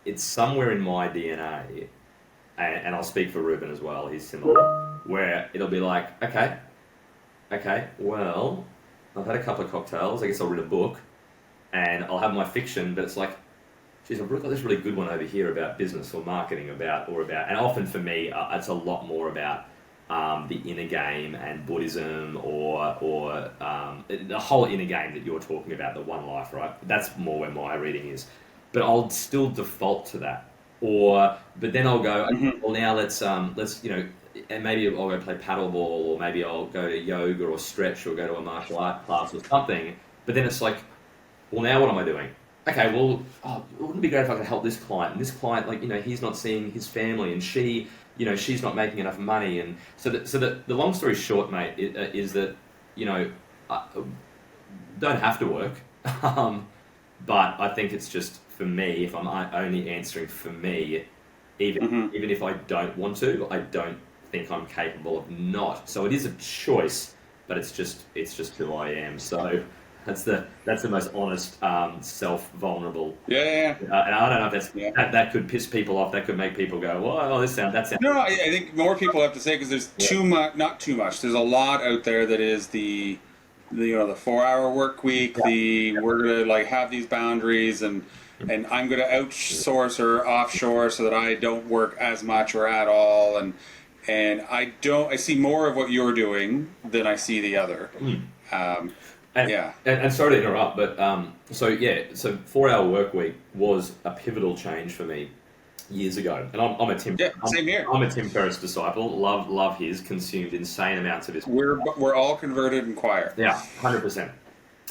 it's somewhere in my DNA, and I'll speak for Ruben as well, he's similar, where it'll be like, okay, well, I've had a couple of cocktails, I guess I'll read a book, and I'll have my fiction, but it's like, geez, I've got this really good one over here about business or marketing and often for me, it's a lot more about the inner game and Buddhism or the whole inner game that you're talking about, the one life, right? That's more where my reading is. But I'll still default to that. But then I'll go, okay, well now let's and maybe I'll go play paddleball, or maybe I'll go to yoga or stretch or go to a martial art class or something. But then it's like, well, now what am I doing? Okay, well, wouldn't it be great if I could help this client? And this client, he's not seeing his family, and she's not making enough money. And so the long story short, mate, is that, I don't have to work. But I think it's just, for me, if I'm only answering for me, even if I don't want to, I don't think I'm capable of not. So it is a choice, but it's just who I am. So that's the most honest, self-vulnerable. Yeah. And I don't know if that could piss people off. That could make people go, well, that sounds. No, I think more people have to say, because there's not too much. There's a lot out there that is the 4-hour work week. We're gonna have these boundaries, and I'm gonna outsource or offshore so that I don't work as much or at all. And I see more of what you're doing than I see the other. And sorry to interrupt, but so 4-hour work week was a pivotal change for me years ago, and I'm a Tim. Yeah, same here. I'm a Tim Ferriss disciple. Love his. Consumed insane amounts of his. We're all converted in choir. Yeah, 100%.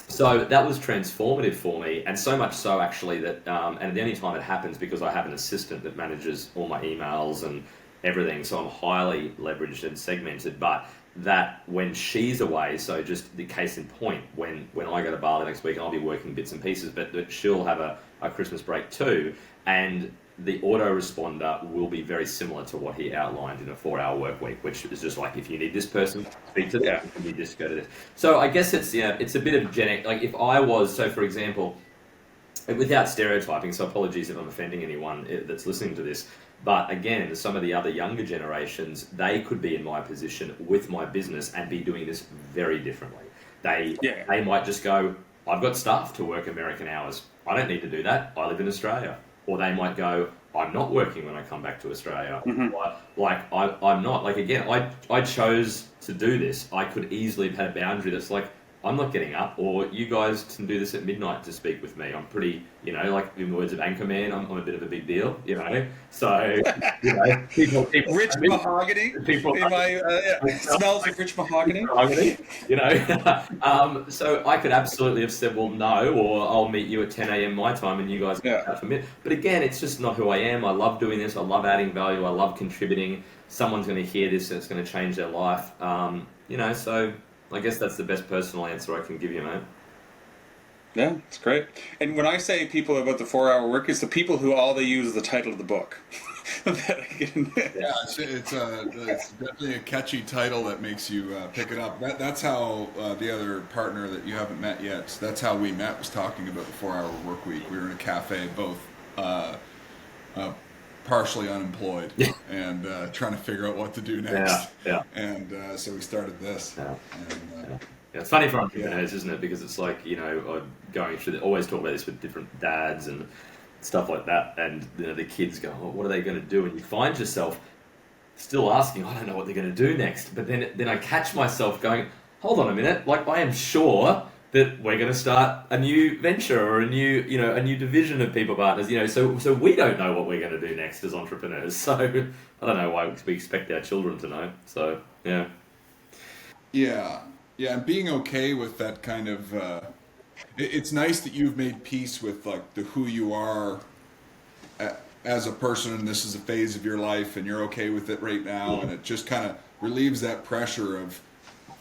So that was transformative for me, and so much so actually that, and the only time it happens because I have an assistant that manages all my emails and everything, so I'm highly leveraged and segmented. But that when she's away, so just the case in point, when I go to Bali next week, I'll be working bits and pieces, but she'll have a Christmas break too, and the autoresponder will be very similar to what he outlined in a 4-hour work week, which is just like, if you need this person, speak to them. If you need this, go to this. So I guess it's a bit of like if I was, so for example, without stereotyping, so apologies if I'm offending anyone that's listening to this, but again, some of the other younger generations, they could be in my position with my business and be doing this very differently. They might just go, I've got staff to work American hours. I don't need to do that. I live in Australia. Or they might go, I'm not working when I come back to Australia. I'm not. Like, again, I chose to do this. I could easily have had a boundary that's like, I'm not getting up, or you guys can do this at midnight to speak with me. I'm pretty, like in the words of Anchorman, I'm a bit of a big deal, So, people rich mahogany. People, smells of rich mahogany. So I could absolutely have said, well, no, or I'll meet you at 10 a.m. my time, and you guys can out for me. But again, it's just not who I am. I love doing this. I love adding value. I love contributing. Someone's going to hear this, and it's going to change their life. So I guess that's the best personal answer I can give you, mate. Yeah, it's great. And when I say people about the 4-hour work, it's the people who all they use is the title of the book. Yeah, it's definitely a catchy title that makes you pick it up. That's how the other partner that you haven't met yet, that's how we met, was talking about the 4-hour work week. We were in a cafe, both partially unemployed and trying to figure out what to do next. And so we started this. And, yeah, it's funny for entrepreneurs, isn't it? Because it's like, going through, always talk about this with different dads and stuff like that, and the kids go, oh, what are they going to do? And you find yourself still asking, I don't know what they're going to do next. But then I catch myself going, hold on a minute, like I am sure that we're going to start a new venture or a new division of people partners. So we don't know what we're going to do next as entrepreneurs. So I don't know why we expect our children to know. So yeah, and being okay with that kind of. It's nice that you've made peace with like the who you are as a person, and this is a phase of your life, and you're okay with it right now, and it just kind of relieves that pressure of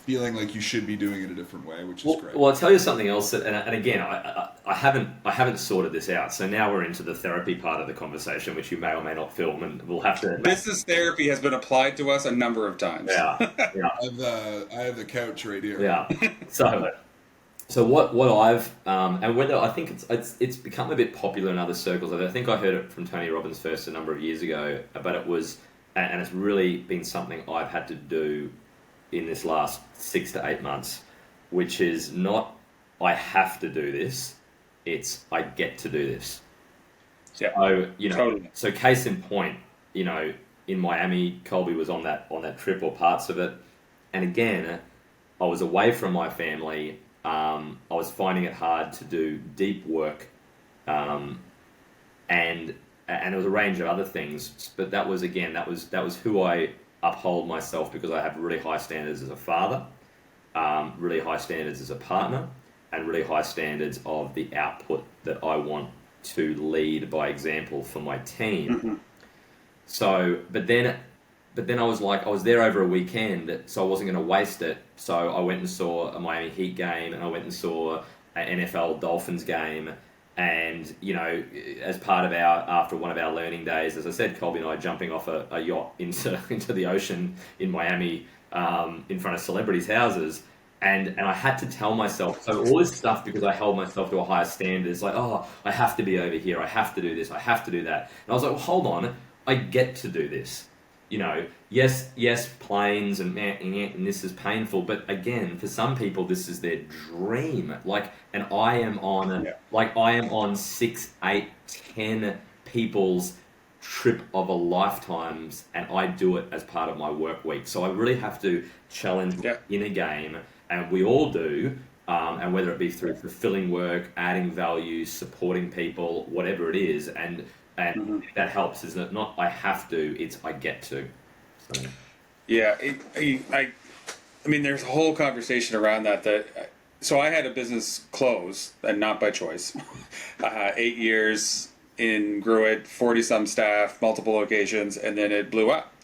feeling like you should be doing it a different way, which is great. Well, I'll tell you something else, and again, I haven't sorted this out. So now we're into the therapy part of the conversation, which you may or may not film, and we'll have to. Business therapy has been applied to us a number of times. Yeah. I have the couch right here. Yeah. So what I've and whether I think it's become a bit popular in other circles. I think I heard it from Tony Robbins first a number of years ago, but it was, and it's really been something I've had to do in this last 6 to 8 months, which is not I have to do this, it's I get to do this. Yeah. So totally. So case in point, in Miami, Colby was on that trip or parts of it, and again, I was away from my family. I was finding it hard to do deep work, and there was a range of other things. But that was who I uphold myself, because I have really high standards as a father, really high standards as a partner, and really high standards of the output that I want to lead by example for my team. Mm-hmm. So, but then I was there over a weekend, so I wasn't going to waste it. So I went and saw a Miami Heat game, and I went and saw an NFL Dolphins game. And, as part of after one of our learning days, as I said, Colby and I jumping off a yacht into the ocean in Miami, in front of celebrities' houses. And I had to tell myself, so all this stuff, because I held myself to a higher standard, it's like, oh, I have to be over here, I have to do this, I have to do that. And I was like, well, hold on, I get to do this. Yes, planes and this is painful, but again, for some people, this is their dream. And I am on 6, 8, 10 people's trip of a lifetimes, and I do it as part of my work week. So I really have to challenge in a game, and we all do. And whether it be through fulfilling work, adding value, supporting people, whatever it is, and that helps, isn't it? Not I have to, it's I get to. So. Yeah, I mean, there's a whole conversation around that. So I had a business close, and not by choice. 8 years grew it, 40-some staff, multiple locations, and then it blew up.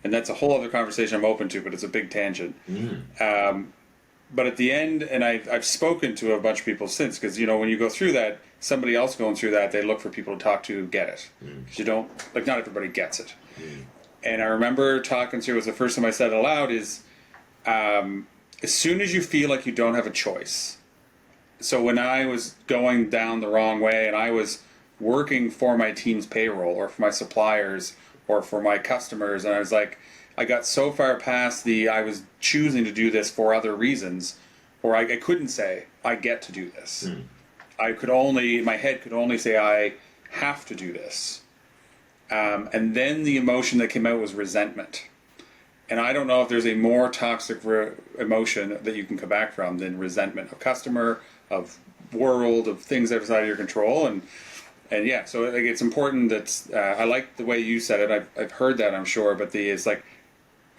And that's a whole other conversation I'm open to, but it's a big tangent. But at the end, and I've spoken to a bunch of people since, because, when you go through that, somebody else going through that, they look for people to talk to who get it. Because you don't, not everybody gets it. And I remember talking to, it was the first time I said it aloud, is as soon as you feel like you don't have a choice. So when I was going down the wrong way, and I was working for my team's payroll, or for my suppliers, or for my customers, and I was like, I got so far past I was choosing to do this for other reasons, or I couldn't say, I get to do this. My head could only say, I have to do this. And then the emotion that came out was resentment. And I don't know if there's a more toxic emotion that you can come back from than resentment of customer, of world, of things outside of your control. And yeah, so it's important that I like the way you said it. I've heard that, I'm sure, but it's like,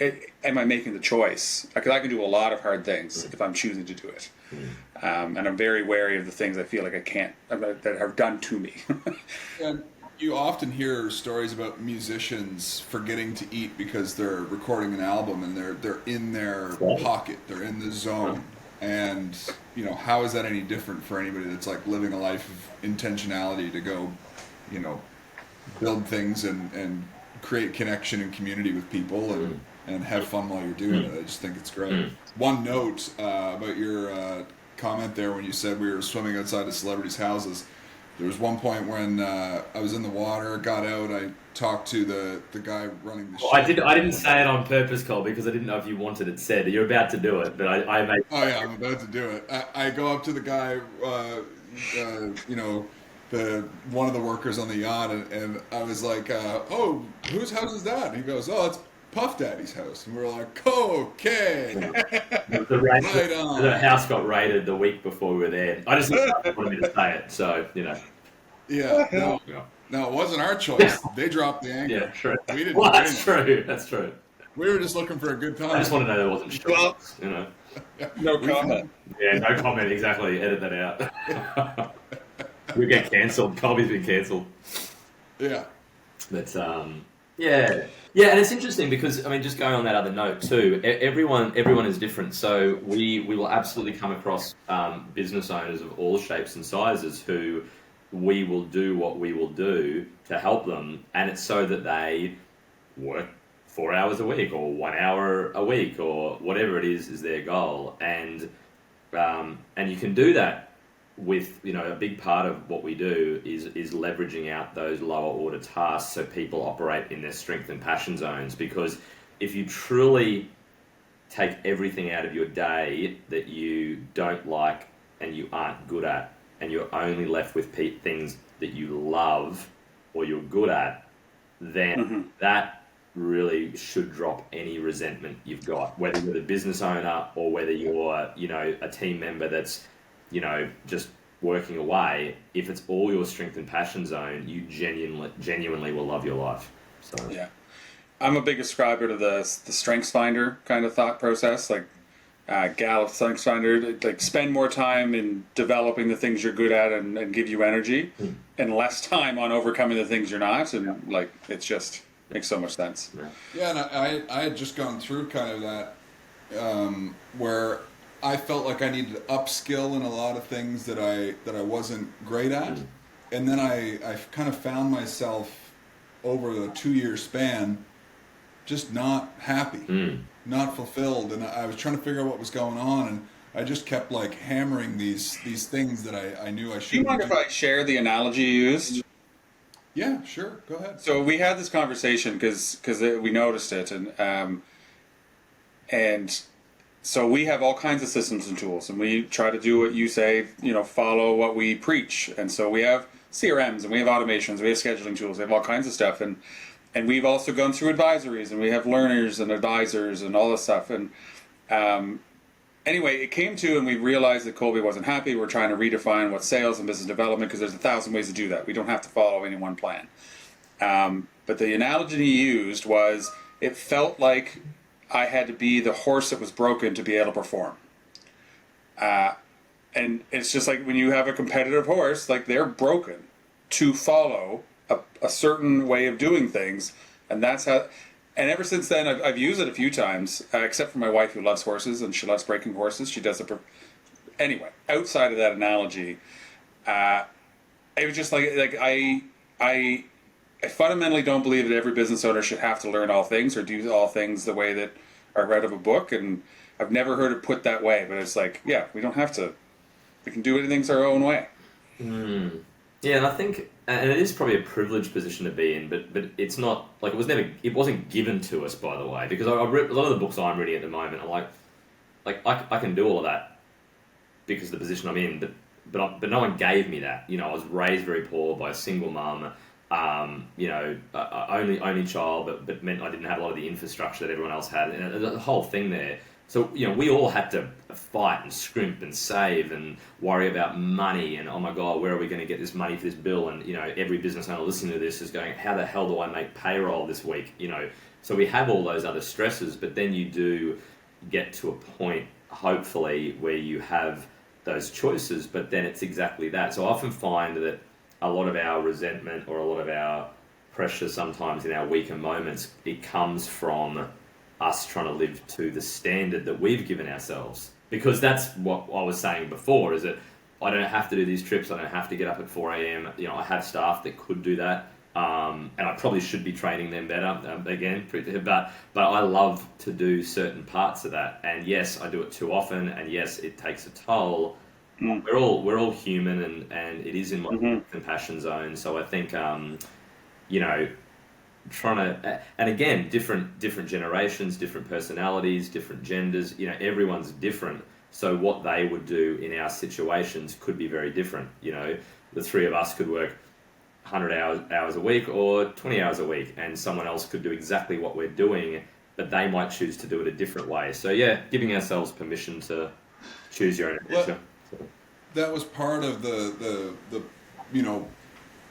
am I making the choice? Because I can do a lot of hard things if I'm choosing to do it. And I'm very wary of the things I feel like I can't, that are done to me. And you often hear stories about musicians forgetting to eat because they're recording an album and they're in their pocket, they're in the zone. And, you know, how is that any different for anybody that's like living a life of intentionality to go, you know, build things and create connection and community with people and have fun while you're doing it. I just think it's great. One note about your comment there when you said we were swimming outside of celebrities' houses. There was one point when I was in the water, got out, I talked to the guy running the show. I didn't say it on purpose, Cole, because I didn't know if you wanted it said. You're about to do it, but I made... Oh yeah, I'm about to do it. I go up to the guy, you know, one of the workers on the yacht, and I was like, oh, whose house is that? And he goes, oh, it's Puff Daddy's house. And we're like, okay. Right on. The house got raided the week before we were there. I just wanted me to say it, so, you know. Yeah, no, it wasn't our choice. They dropped the anchor. Yeah, true. We didn't. Well, that's true. That's true. We were just looking for a good time. I just want to know there wasn't strikes, you know. No comment. Yeah, no comment. Exactly. Edit that out. We'll get cancelled. Colby's been cancelled. Yeah. But yeah, and it's interesting because I mean, just going on that other note too, everyone is different. So we will absolutely come across business owners of all shapes and sizes who we will do what we will do to help them, and it's so that they work 4 hours a week or 1 hour a week or whatever it is their goal, and you can do that with, you know, a big part of what we do is leveraging out those lower order tasks so people operate in their strength and passion zones. Because if you truly take everything out of your day that you don't like and you aren't good at, and you're only left with things that you love or you're good at, then that really should drop any resentment you've got, whether you're the business owner or whether you're, you know, a team member that's, you know, just working away. If it's all your strength and passion zone, you genuinely will love your life. So yeah, I'm a big subscriber to the Strengths Finder kind of thought process, like Gallup Strengths Finder, like spend more time in developing the things you're good at and give you energy, and less time on overcoming the things you're not, and like it's just makes so much sense. Yeah, and I had just gone through kind of that where I felt like I needed to upskill in a lot of things that I wasn't great at, and then I kind of found myself over the 2-year span just not happy, not fulfilled, and I was trying to figure out what was going on, and I just kept like hammering these things that I knew I should. Do you mind if I share the analogy you used? Yeah, sure. Go ahead. So we had this conversation because we noticed it, and so we have all kinds of systems and tools, and we try to do what you say, you know, follow what we preach. And so we have CRMs, and we have automations, we have scheduling tools, we have all kinds of stuff, and we've also gone through advisories, and we have learners and advisors and all this stuff. And anyway, it came to, and we realized that Colby wasn't happy. We're trying to redefine what sales and business development, because there's 1,000 ways to do that. We don't have to follow any one plan. But the analogy he used was, it felt like I had to be the horse that was broken to be able to perform. And it's just like when you have a competitive horse, like they're broken to follow a certain way of doing things. And that's how, and ever since then, I've used it a few times, except for my wife who loves horses and she loves breaking horses. She does it. Anyway, outside of that analogy, it was just like I fundamentally don't believe that every business owner should have to learn all things or do all things the way that are read of a book, and I've never heard it put that way, but it's like, yeah, we don't have to. We can do things our own way. Yeah, and I think, and it is probably a privileged position to be in, but it's not, like, it wasn't given to us, by the way, because I read a lot of the books I'm reading at the moment. I'm like I can do all of that because of the position I'm in, but no one gave me that. You know, I was raised very poor by a single mum. You know, only child, but meant I didn't have a lot of the infrastructure that everyone else had, and the whole thing there. So, you know, we all had to fight and scrimp and save and worry about money and, oh my God, where are we going to get this money for this bill? And, you know, every business owner listening to this is going, how the hell do I make payroll this week? You know, so we have all those other stresses, but then you do get to a point, hopefully, where you have those choices, but then it's exactly that. So I often find that a lot of our resentment or a lot of our pressure sometimes in our weaker moments, it comes from us trying to live to the standard that we've given ourselves. Because that's what I was saying before, is that I don't have to do these trips. I don't have to get up at 4 a.m. You know, I have staff that could do that. And I probably should be training them better, but I love to do certain parts of that. And yes, I do it too often, and yes, it takes a toll. We're all human, and it is in my compassion zone. So I think, you know, trying to, and again, different generations, different personalities, different genders. You know, everyone's different. So what they would do in our situations could be very different. You know, the three of us could work 100 hours a week or 20 hours a week, and someone else could do exactly what we're doing, but they might choose to do it a different way. So yeah, giving ourselves permission to choose your own adventure. Well, that was part of the you know,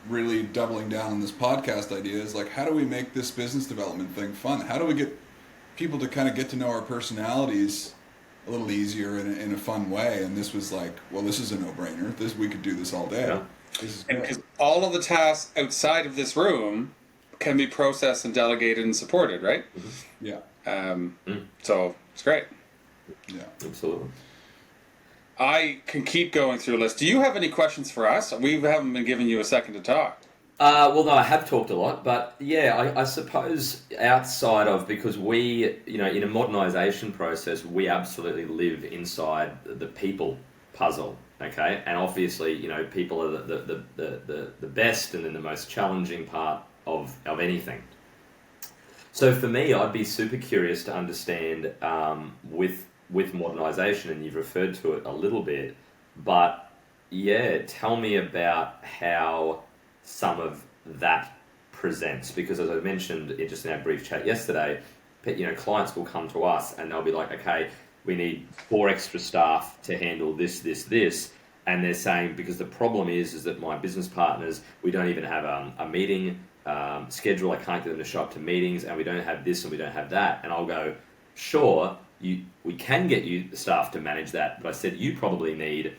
really doubling down on this podcast idea is like, how do we make this business development thing fun? How do we get people to kind of get to know our personalities a little easier in a fun way? And this was like, well, this is a no-brainer. We could do this all day. Yeah. And because all of the tasks outside of this room can be processed and delegated and supported, right? Yeah. So it's great. Yeah. Absolutely. I can keep going through a list. Do you have any questions for us? We haven't been giving you a second to talk. Well, no, I have talked a lot, but yeah, I suppose outside of, because we, you know, in a modernisation process, we absolutely live inside the people puzzle. Okay, and obviously, you know, people are the best and then the most challenging part of anything. So for me, I'd be super curious to understand with modernisation, and you've referred to it a little bit, but yeah, tell me about how some of that presents, because as I mentioned just in our brief chat yesterday, you know, clients will come to us and they'll be like, okay, we need 4 extra staff to handle this, and they're saying, because the problem is that my business partners, we don't even have a meeting schedule. I can't get them to show up to meetings, and we don't have this and we don't have that. And I'll go, sure, we can get you the staff to manage that, but I said you probably need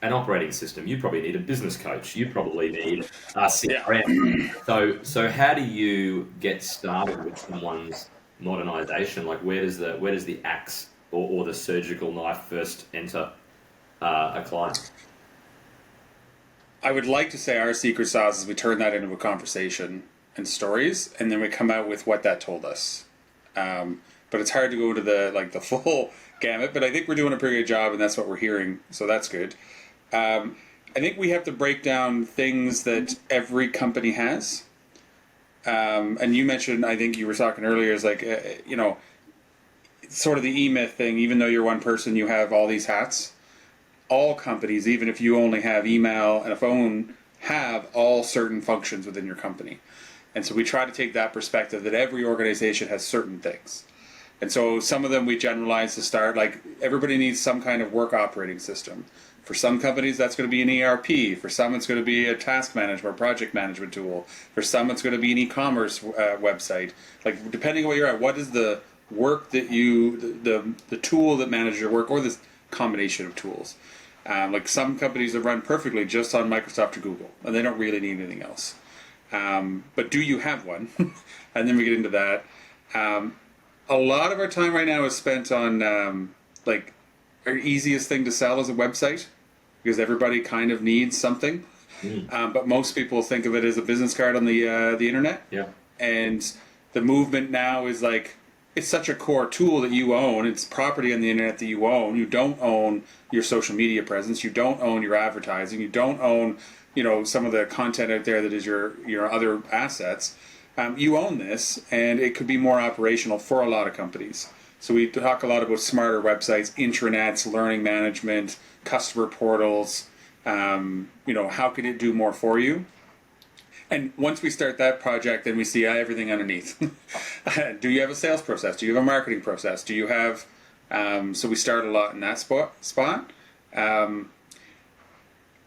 an operating system. You probably need a business coach. You probably need a CRM. So how do you get started with someone's modernization? Like, where does the axe or the surgical knife first enter a client? I would like to say our secret sauce is we turn that into a conversation and stories, and then we come out with what that told us. But it's hard to go to the full gamut. But I think we're doing a pretty good job, and that's what we're hearing. So that's good. I think we have to break down things that every company has. And you mentioned, I think you were talking earlier, is like, you know, sort of the E-Myth thing. Even though you're one person, you have all these hats. All companies, even if you only have email and a phone, have all certain functions within your company. And so we try to take that perspective that every organization has certain things. And so some of them we generalize to start, like everybody needs some kind of work operating system. For some companies, that's going to be an ERP. For some, it's going to be a task management, project management tool. For some, it's going to be an e-commerce website. Like, depending on where you're at, what is the work that the tool that manages your work, or this combination of tools. Like some companies that run perfectly just on Microsoft or Google, and they don't really need anything else. But do you have one? And then we get into that. A lot of our time right now is spent on like our easiest thing to sell is a website, because everybody kind of needs something. But most people think of it as a business card on the internet. Yeah. And the movement now is like, it's such a core tool that you own. It's property on the internet that you own. You don't own your social media presence. You don't own your advertising. You don't own, you know, some of the content out there that is your other assets. You own this, and it could be more operational for a lot of companies. So we talk a lot about smarter websites, intranets, learning management, customer portals. You know, how can it do more for you? And once we start that project, then we see everything underneath. Do you have a sales process? Do you have a marketing process? Do you have... so we start a lot in that spot. I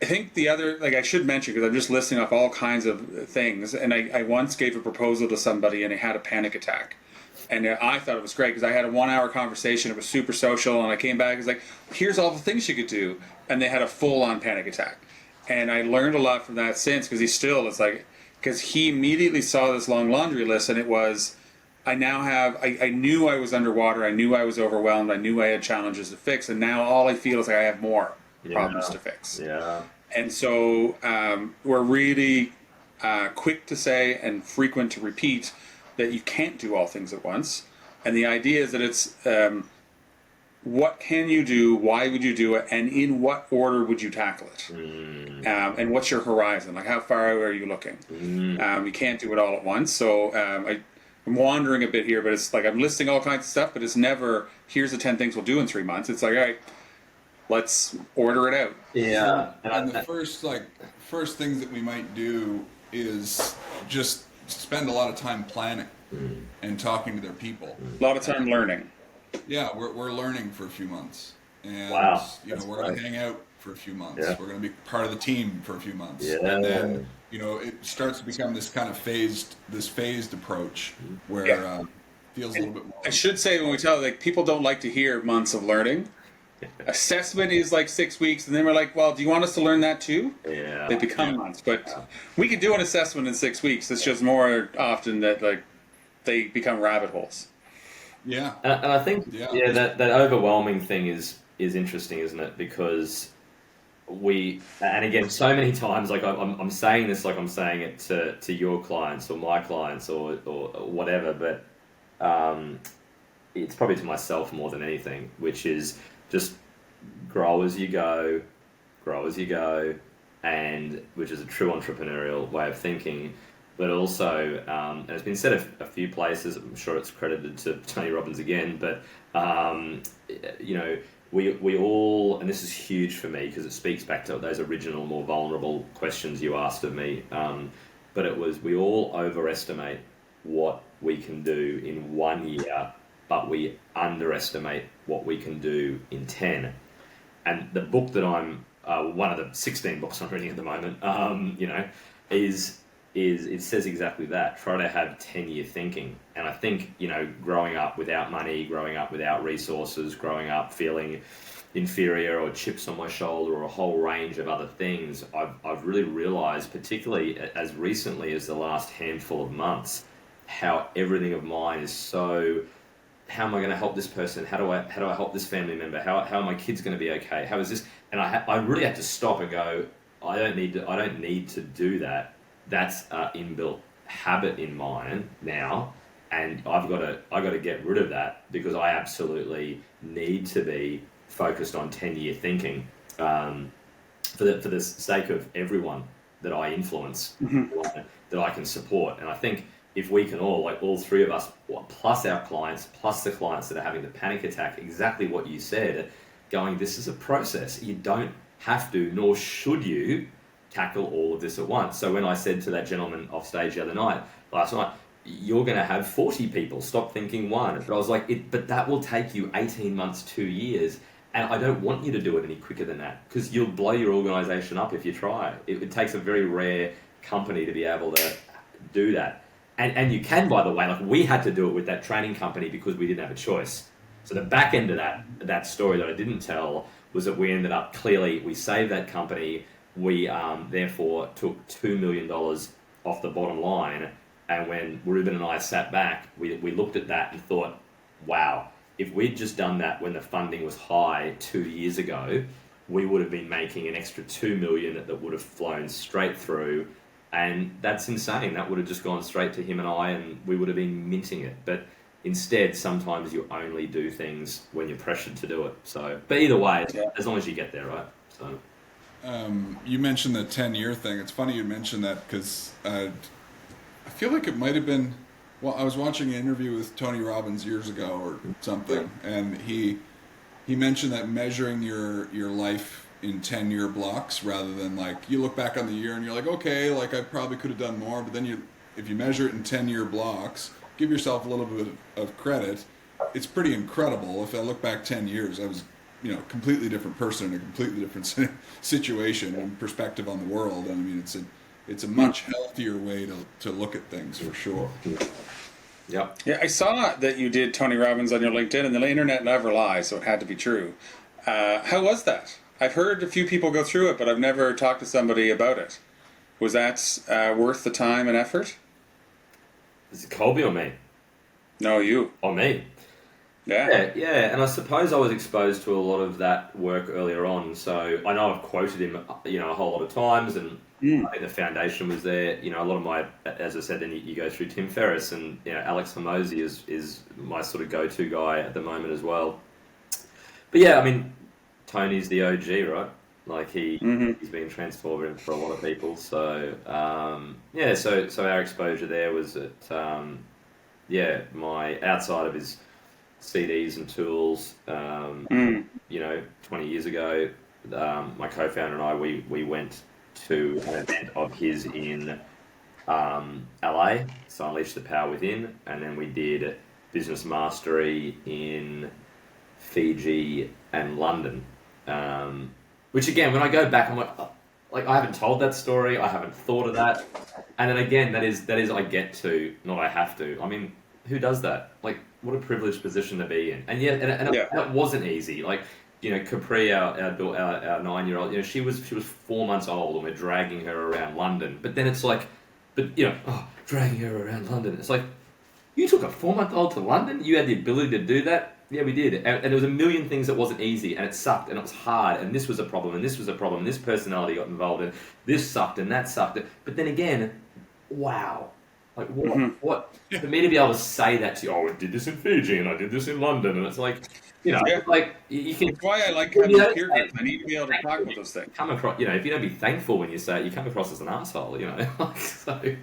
think the other... Like, I should mention, because I'm just listing off all kinds of things, and I once gave a proposal to somebody, and it had a panic attack. And I thought it was great, because I had a 1-hour conversation. It was super social, and I came back and was like, here's all the things you could do. And they had a full-on panic attack. And I learned a lot from that since, because he immediately saw this long laundry list, and it was I now have, I knew I was underwater, I knew I was overwhelmed, I knew I had challenges to fix, and now all I feel is like I have more problems to fix. Yeah. And so we're really quick to say and frequent to repeat that you can't do all things at once. And the idea is that it's what can you do, why would you do it, and in what order would you tackle it? And what's your horizon? Like, how far out are you looking? You can't do it all at once. So I'm wandering a bit here, but it's like I'm listing all kinds of stuff, but it's never, here's the 10 things we'll do in 3 months. It's like, all right, let's order it out. Yeah. And the first things that we might do is just spend a lot of time planning and talking to their people. A lot of time learning. Yeah, we're learning for a few months, and Wow, we're going to hang out for a few months. Yeah. We're going to be part of the team for a few months, Yeah. and then it starts to become this kind of phased approach where feels a little bit more. I should say when we tell, like, people don't like to hear months of learning. Assessment is like 6 weeks, and then we're like, well, do you want us to learn that too? Yeah. They become months, but we could do an assessment in 6 weeks. It's just more often that like they become rabbit holes. Yeah, And I think that overwhelming thing is interesting, isn't it? Because and again, so many times, like I'm saying this, like I'm saying it to your clients or my clients or whatever, but it's probably to myself more than anything, which is just grow as you go, and which is a true entrepreneurial way of thinking. But also, and it's been said a few places, I'm sure it's credited to Tony Robbins again, but, we all, and this is huge for me because it speaks back to those original, more vulnerable questions you asked of me, but it was, we all overestimate what we can do in 1 year, but we underestimate what we can do in 10. And the book that I'm, one of the 16 books I'm reading at the moment, is it says exactly that. Try to have 10-year thinking. And I think, growing up without money, growing up without resources, growing up feeling inferior or chips on my shoulder or a whole range of other things, I've really realized, particularly as recently as the last handful of months, how everything of mine is so, how am I going to help this person? How do I help this family member? How are my kids going to be okay? How is this? And I really had to stop and go, I don't need to do that. That's an inbuilt habit in mine now, and I've got to get rid of that because I absolutely need to be focused on 10-year thinking for the sake of everyone that I influence, that I can support. And I think if we can all, like all three of us, plus our clients, plus the clients that are having the panic attack, exactly what you said, going, this is a process. You don't have to, nor should you, tackle all of this at once. So when I said to that gentleman off stage last night, you're going to have 40 people, stop thinking one. But I was like, but that will take you 18 months, 2 years. And I don't want you to do it any quicker than that because you'll blow your organization up if you try. It takes a very rare company to be able to do that. And you can, by the way, like we had to do it with that training company because we didn't have a choice. So the back end of that story that I didn't tell was that we ended up we saved that company. We therefore took $2 million off the bottom line. And when Ruben and I sat back, we looked at that and thought, wow, if we'd just done that when the funding was high 2 years ago, we would have been making an extra $2 million that would have flown straight through. And that's insane. That would have just gone straight to him and I, and we would have been minting it. But instead, sometimes you only do things when you're pressured to do it. So, but either way, as long as you get there, right? So. You mentioned the 10-year thing. It's funny you mentioned that because I feel like it might have been, I was watching an interview with Tony Robbins years ago or something, and he mentioned that measuring your life in 10-year blocks rather than like you look back on the year and you're like, okay, like I probably could have done more, but then if you measure it in 10-year blocks, give yourself a little bit of credit. It's pretty incredible. If I look back 10 years, I was completely different person in a completely different situation and perspective on the world. And I mean, it's a much healthier way to look at things for sure. Yep. Yeah, I saw that you did Tony Robbins on your LinkedIn, and the internet never lies, so it had to be true. How was that? I've heard a few people go through it, but I've never talked to somebody about it. Was that worth the time and effort? Is it Colby or me? No, you. Or me. Yeah. Yeah, and I suppose I was exposed to a lot of that work earlier on. So I know I've quoted him, a whole lot of times, and I think the foundation was there. A lot of my, as I said, then you go through Tim Ferriss, and Alex Hormozy is my sort of go-to guy at the moment as well. But yeah, I mean, Tony's the OG, right? Like he's been transformative for a lot of people. So so our exposure there was at my outside of his CDs and tools, 20 years ago, my co-founder and I, we went to an event of his in LA, so Unleash the Power Within, and then we did Business Mastery in Fiji and London, which again, when I go back, I'm like I haven't told that story, I haven't thought of that, and then again, that is I get to, not I have to. I mean, who does that? Like, what a privileged position to be in. And it wasn't easy. Like, Capri, our 9-year-old, she was 4 months old, and we're dragging her around London. But then it's like, dragging her around London. It's like, you took a 4-month-old to London? You had the ability to do that? Yeah, we did. And there was a million things that wasn't easy, and it sucked, and it was hard, and this was a problem, and this was a problem, and this personality got involved, and this sucked, and that sucked. But then again, wow. Like, what? For me to be able to say that to you, I did this in Fiji and I did this in London, and it's like, like you can. That's why I like having peer groups. I need to be able to talk about those things. Come across, if you don't be thankful when you say it, you come across as an asshole, so.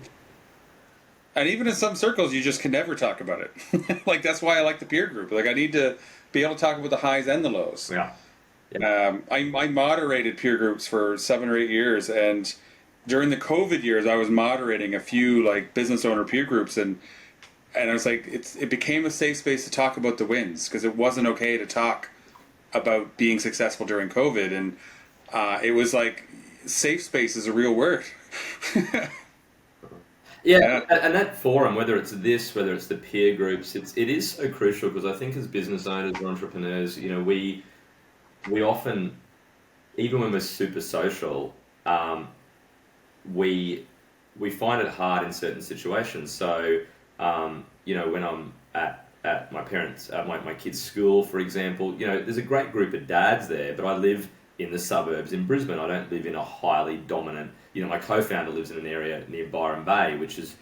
And even in some circles, you just can never talk about it. Like, that's why I like the peer group. Like, I need to be able to talk about the highs and the lows. Yeah. I moderated peer groups for 7 or 8 years, and during the COVID years, I was moderating a few like business owner peer groups, and I was like, it became a safe space to talk about the wins, because it wasn't okay to talk about being successful during COVID, and it was like, safe space is a real word. And that forum, whether it's the peer groups, it is so crucial, because I think as business owners or entrepreneurs, we often, even when we're super social, we find it hard in certain situations. So, when I'm at my parents, my kids' school, for example, there's a great group of dads there, but I live in the suburbs in Brisbane. I don't live in a highly dominant, my co-founder lives in an area near Byron Bay, which is,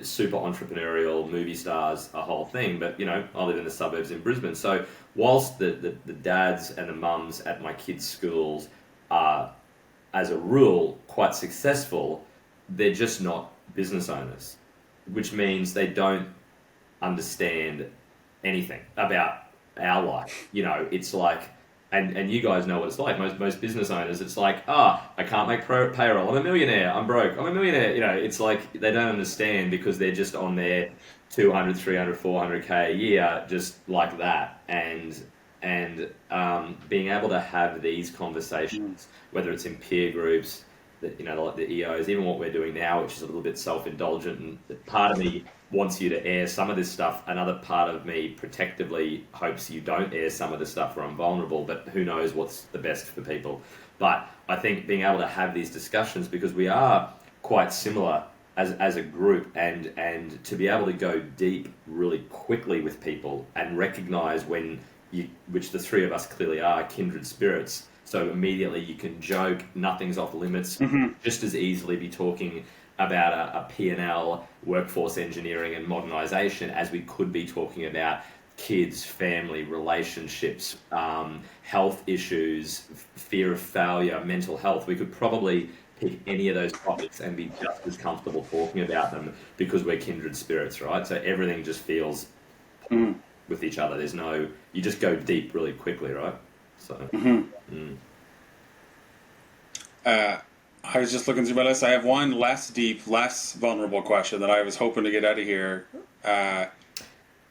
super entrepreneurial, movie stars, a whole thing. But, I live in the suburbs in Brisbane. So whilst the dads and the mums at my kids' schools are, as a rule, quite successful, they're just not business owners, which means they don't understand anything about our life. It's like, and you guys know what it's like. Most business owners, it's like, I can't make payroll. I'm a millionaire. I'm broke. I'm a millionaire. It's like they don't understand, because they're just on their 200, 300, 400K a year, just like that. And being able to have these conversations, whether it's in peer groups, like the EOs, even what we're doing now, which is a little bit self-indulgent, and part of me wants you to air some of this stuff. Another part of me protectively hopes you don't air some of the stuff where I'm vulnerable, but who knows what's the best for people. But I think being able to have these discussions, because we are quite similar as a group, and to be able to go deep really quickly with people and recognize which the three of us clearly are, kindred spirits. So immediately you can joke, nothing's off limits, just as easily be talking about a P&L, workforce engineering and modernization, as we could be talking about kids, family, relationships, health issues, fear of failure, mental health. We could probably pick any of those topics and be just as comfortable talking about them, because we're kindred spirits, right? So everything just feels with each other. You just go deep really quickly, right? So. I was just looking through my list. I have one less deep, less vulnerable question that I was hoping to get out of here.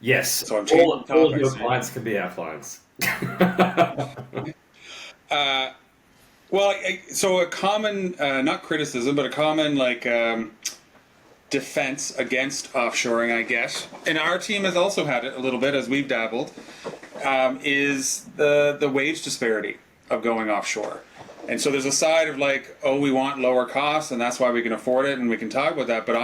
Yes. So I'm changing topics. All of your clients can be our clients. So a common, not criticism, but a common defense against offshoring, I guess, and our team has also had it a little bit as we've dabbled, is the wage disparity of going offshore. And so there's a side of we want lower costs, and that's why we can afford it, and we can talk about that. But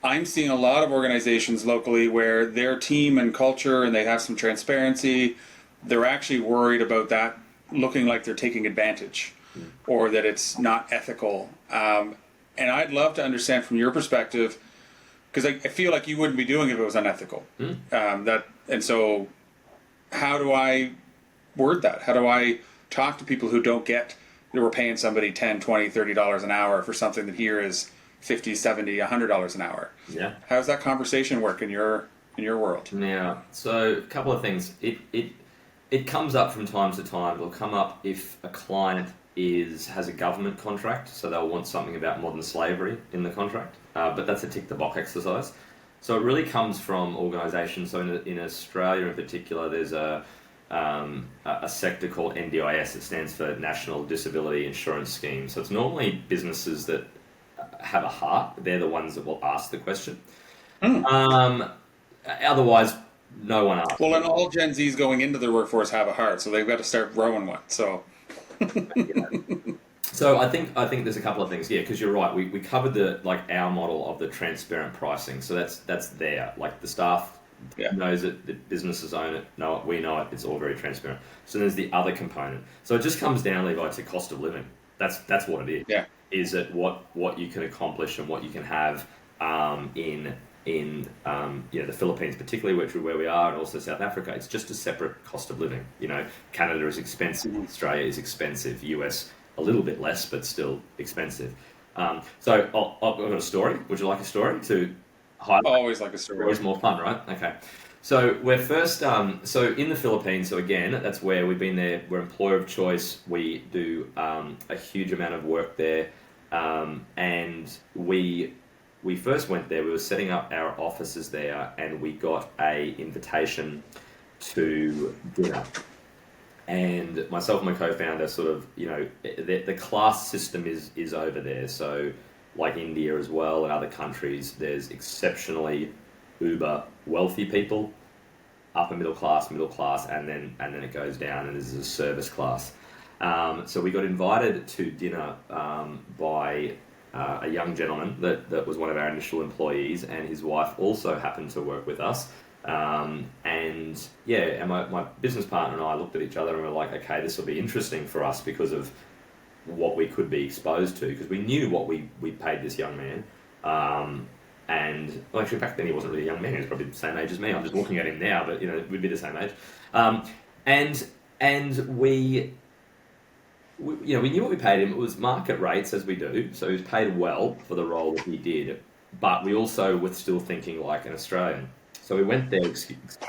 I'm seeing a lot of organizations locally where their team and culture, and they have some transparency, they're actually worried about that looking like they're taking advantage or that it's not ethical. And I'd love to understand from your perspective, because I feel like you wouldn't be doing it if it was unethical. And so how do I word that? How do I talk to people who don't get that we're paying somebody $10, $20, $30 an hour for something that here is $50, $70, $100 an hour? Yeah. How does that conversation work in your world? Yeah. So a couple of things. It comes up from time to time. It'll come up if a client has a government contract, so they'll want something about modern slavery in the contract. But that's a tick the box exercise. So it really comes from organisations. So in Australia in particular, there's a sector called NDIS. It stands for National Disability Insurance Scheme. So it's normally businesses that have a heart. They're the ones that will ask the question. Otherwise, no one asks. Well, and all Gen Zs going into their workforce have a heart, so they've got to start growing one. So, so I think there's a couple of things. Yeah, because you're right. We covered our model of the transparent pricing. So that's there. Like the staff knows it, the businesses own it, know it, we know it. It's all very transparent. So there's the other component. So it just comes down, Levi, to cost of living. That's what it is. Yeah. Is it what you can accomplish and what you can have in the Philippines, particularly where we are, and also South Africa. It's just a separate cost of living. Canada is expensive, Australia is expensive, US a little bit less, but still expensive. So I've got a story. Would you like a story to highlight? Always like a story. Always more fun, right? Okay. So we're first, so in the Philippines, so again, that's where we've been there. We're employer of choice. We do a huge amount of work there. And we first went there, we were setting up our offices there, and we got a invitation to dinner. And myself and my co-founder sort of, the class system is over there. So like India as well and other countries, there's exceptionally uber wealthy people, upper middle class, and then it goes down, and there's a service class. So we got invited to dinner by a young gentleman that was one of our initial employees, and his wife also happened to work with us. And my business partner and I looked at each other and were like, okay, this will be interesting for us because of what we could be exposed to, because we knew what we paid this young man. And well, actually back then he wasn't really a young man, he was probably the same age as me. I'm just looking at him now, but we'd be the same age. And we knew what we paid him. It was market rates, as we do. So he was paid well for the role that he did. But we also were still thinking like an Australian. So we went there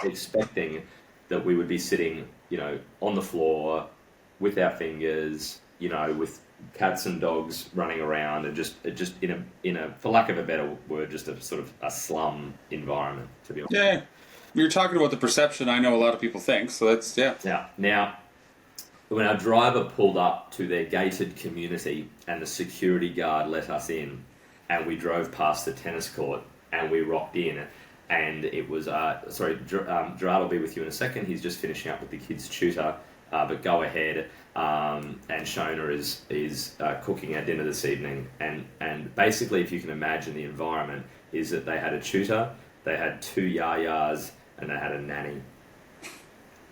expecting that we would be sitting, on the floor with our fingers, with cats and dogs running around, and just in a for lack of a better word, just a sort of a slum environment, to be honest. Yeah. You're talking about the perception I know a lot of people think. So that's Yeah. Now, when our driver pulled up to their gated community and the security guard let us in, and we drove past the tennis court and we rocked in, and it was, Gerard will be with you in a second. He's just finishing up with the kids' tutor, but go ahead. And Shona is cooking our dinner this evening. And basically, if you can imagine the environment, is that they had a tutor, they had 2 yayas, and they had a nanny.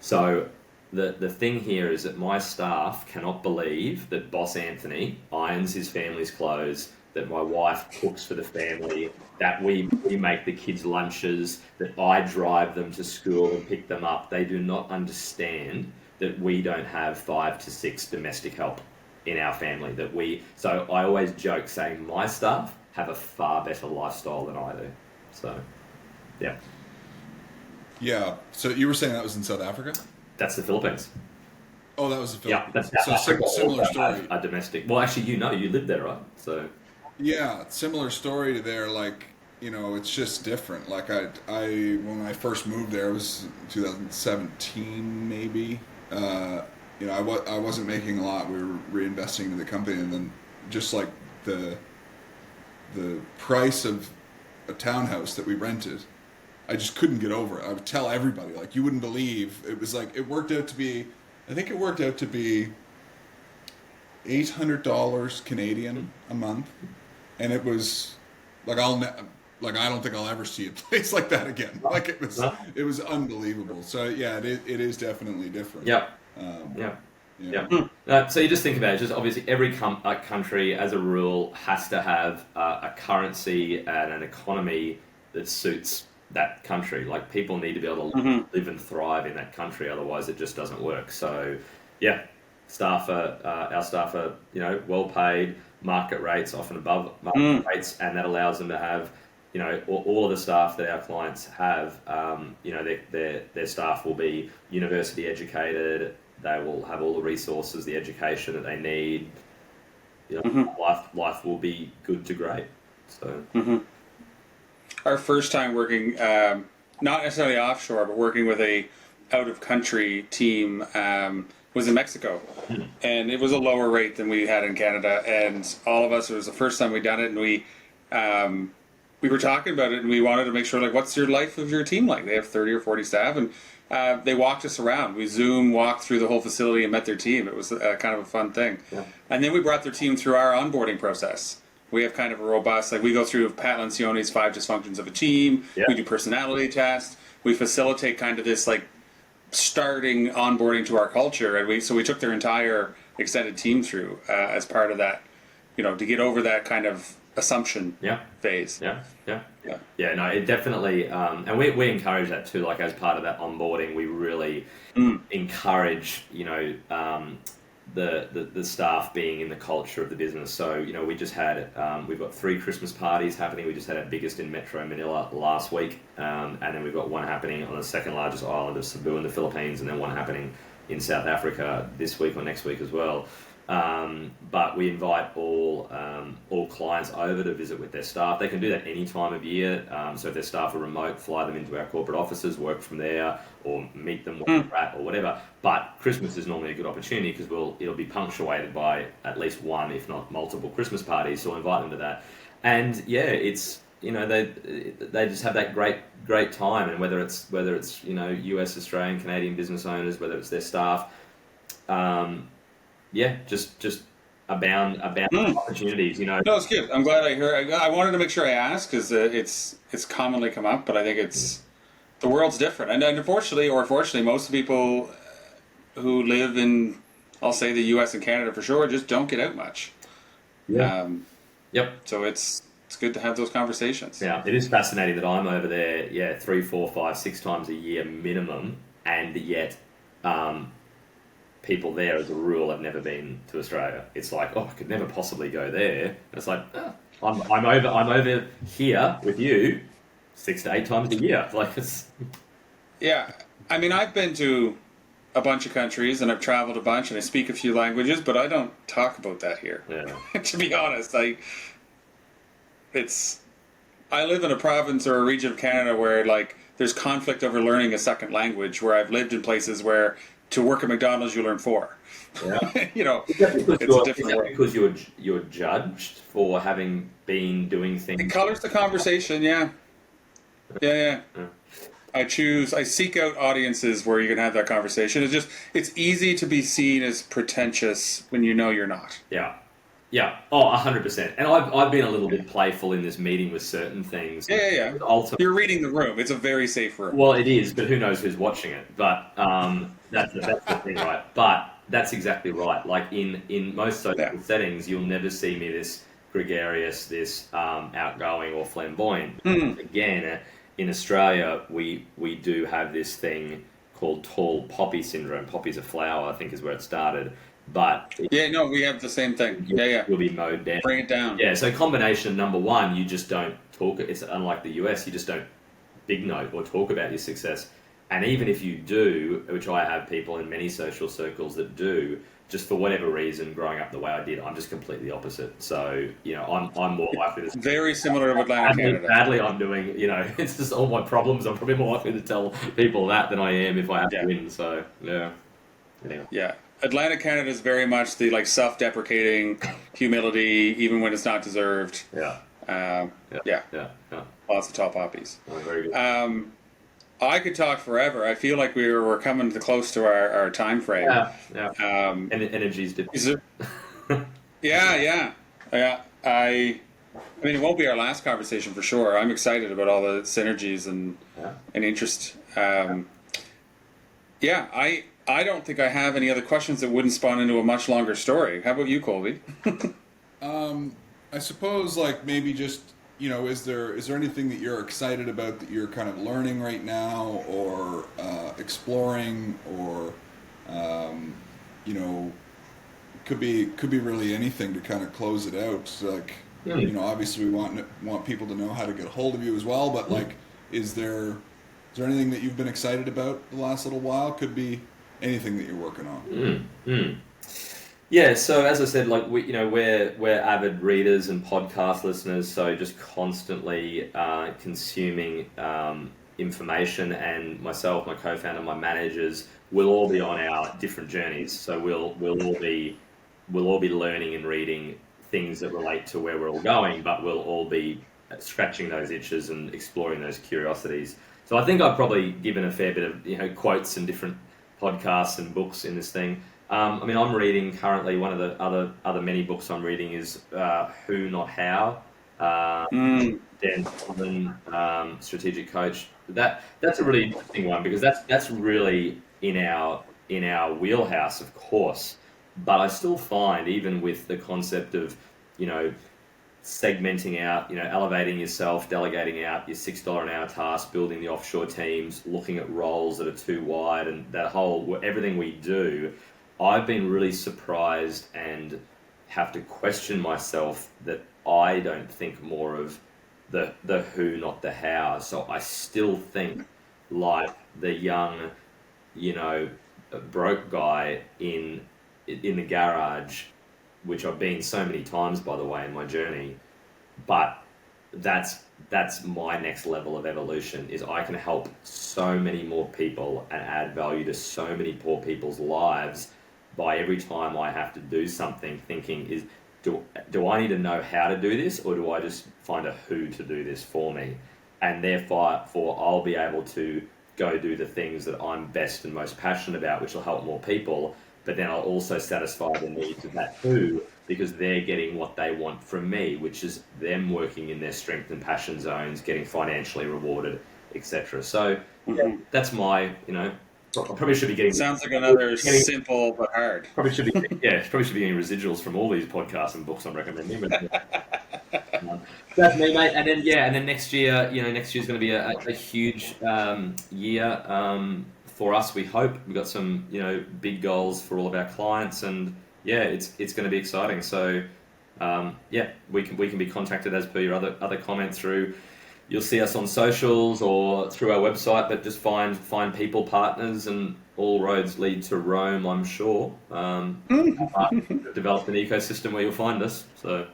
So the thing here is that my staff cannot believe that Boss Anthony irons his family's clothes, that my wife cooks for the family, that we make the kids' lunches, that I drive them to school and pick them up. They do not understand that we don't have 5 to 6 domestic help in our family. So I always joke saying my staff have a far better lifestyle than I do. So, yeah. Yeah. So you were saying that was in South Africa? That's the Philippines. Oh, that was the Philippines. Yeah, that's so similar story. A domestic. Well, actually, you lived there, right? So. Yeah, similar story to there. Like, it's just different. Like I when I first moved there, it was 2017 maybe. I wasn't making a lot. We were reinvesting into the company, and then just like the price of a townhouse that we rented, I just couldn't get over it. I would tell everybody, like, you wouldn't believe. It was like, it worked out to be $800 Canadian a month, and it was like like I don't think I'll ever see a place like that again. Like it was unbelievable. So yeah, it is definitely different. Yep. So you just think about it. Just obviously every country, as a rule, has to have a currency and an economy that suits that country. Like people need to be able to live and thrive in that country. Otherwise, it just doesn't work. So yeah, our staff are well paid, market rates, often above market rates, and that allows them to have all of the staff that our clients have. Their staff will be university educated. They will have all the resources, the education that they need. Life will be good to great. So, our first time working, not necessarily offshore, but working with a out of country team was in Mexico, and it was a lower rate than we had in Canada. And all of us, it was the first time we'd done it, and we were talking about it, and we wanted to make sure, like, what's your life of your team like? They have 30 or 40 staff, and they walked us around. We walked through the whole facility and met their team. It was kind of a fun thing. Yeah. And then we brought their team through our onboarding process. We have kind of a robust, we go through Pat Lencioni's 5 dysfunctions of a team. Yeah. We do personality tests. We facilitate kind of this, starting onboarding to our culture. And we took their entire extended team through as part of that, to get over that kind of assumption phase. Yeah, no, it definitely, and we encourage that too. Like as part of that onboarding, we really encourage, the staff being in the culture of the business. So, we just had, we've got 3 Christmas parties happening. We just had our biggest in Metro Manila last week, and then we've got one happening on the second largest island of Cebu in the Philippines, and then one happening in South Africa this week or next week as well. But we invite all clients over to visit with their staff. They can do that any time of year. So if their staff are remote, fly them into our corporate offices, work from there, or meet them where they're at or whatever. But Christmas is normally a good opportunity because it'll be punctuated by at least one, if not multiple Christmas parties. So we'll invite them to that. And yeah, it's they just have that great time. And whether it's US, Australian, Canadian business owners, whether it's their staff. Just abound opportunities. No, it's good. I'm glad I heard. I wanted to make sure I asked because it's commonly come up, but I think the world's different, and unfortunately, or fortunately, most people who live in, I'll say, the U.S. and Canada for sure, just don't get out much. Yeah. So it's good to have those conversations. Yeah, it is fascinating that I'm over there. 3, 4, 5, 6 times a year minimum, and yet. People there, as a rule, have never been to Australia. It's like, I could never possibly go there. And it's like, I'm over here with you 6 to 8 times a year. Yeah, I mean, I've been to a bunch of countries and I've traveled a bunch and I speak a few languages, but I don't talk about that here. Yeah. To be honest, I live in a province or a region of Canada where there's conflict over learning a second language. Where I've lived in places where to work at McDonald's, you learn 4. Yeah. It's a different world. Because you're judged for having been doing things. It colors the conversation, yeah. I seek out audiences where you can have that conversation. It's easy to be seen as pretentious when you know you're not. Yeah. 100%. And I've been a little bit playful in this meeting with certain things. Yeah. You're reading the room. It's a very safe room. Well, it is, but who knows who's watching it? But that's the thing, right? But that's exactly right. Like in most social settings, you'll never see me this gregarious, this outgoing or flamboyant. Again, in Australia, we do have this thing called tall poppy syndrome. Poppy's a flower, I think, is where it started. But we have the same thing. You'll be mowed down. Bring it down. Yeah, so combination number one, you just don't talk. It's unlike the US, you just don't big note or talk about your success. And even if you do, which I have people in many social circles that do, just for whatever reason, growing up the way I did, I'm just completely opposite. So, I'm more likely to... Very similar to Atlanta, Canada. Badly I'm doing, it's just all my problems. I'm probably more likely to tell people that than I am if I have to win. So, yeah. Anyway. Yeah. Atlanta, Canada is very much the self-deprecating humility, even when it's not deserved. Yeah. Lots of tall poppies. Oh, very good. I could talk forever. I feel like we're coming close to our time frame. Yeah. And energy's different. Yeah. I I mean, it won't be our last conversation for sure. I'm excited about all the synergies and interest. I don't think I have any other questions that wouldn't spawn into a much longer story. How about you, Colby? I suppose, like, maybe just, is there anything that you're excited about that you're kind of learning right now, or exploring, or could be really anything to kind of close it out. So, like, obviously we want people to know how to get a hold of you as well, but like, is there anything that you've been excited about the last little while? Could be anything that you're working on. Yeah, so as I said, like, we're avid readers and podcast listeners, so just constantly consuming information, and myself, my co-founder, my managers, will all be on our different journeys. So we'll all be learning and reading things that relate to where we're all going, but we'll all be scratching those itches and exploring those curiosities. So I think I've probably given a fair bit of quotes and different podcasts and books in this thing. I mean, I'm reading currently, one of the other many books I'm reading is Who Not How, Dan Sullivan, strategic coach. That's a really interesting one, because that's really in our wheelhouse, of course. But I still find, even with the concept of segmenting out, elevating yourself, delegating out your $6 an hour task, building the offshore teams, looking at roles that are too wide, and that whole everything we do, I've been really surprised and have to question myself that I don't think more of the who, not the how. So I still think like the young, broke guy in the garage, which I've been so many times, by the way, in my journey. But that's my next level of evolution, is I can help so many more people and add value to so many poor people's lives by every time I have to do something, thinking, do I need to know how to do this, or do I just find a who to do this for me? And therefore I'll be able to go do the things that I'm best and most passionate about, which will help more people. But then I'll also satisfy the needs of that who, because they're getting what they want from me, which is them working in their strength and passion zones, getting financially rewarded, etc. So that's my, I probably should be getting... Sounds like another simple but hard. Probably should be getting residuals from all these podcasts and books I'm recommending. But, that's me, mate. And then next year, next year's going to be a huge year. For us, we hope. We've got some, big goals for all of our clients, and it's going to be exciting. So, we can be contacted as per your other comment through. You'll see us on socials or through our website, but just find people, partners, and all roads lead to Rome, I'm sure. Develop an ecosystem where you'll find us. So,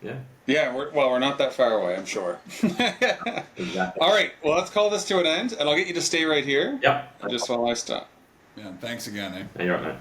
yeah. Yeah, we're not that far away, I'm sure. Exactly. All right, well, let's call this to an end, and I'll get you to stay right here. Yep. Just while I stop. Yeah, thanks again, eh? Yeah, you're right, mate.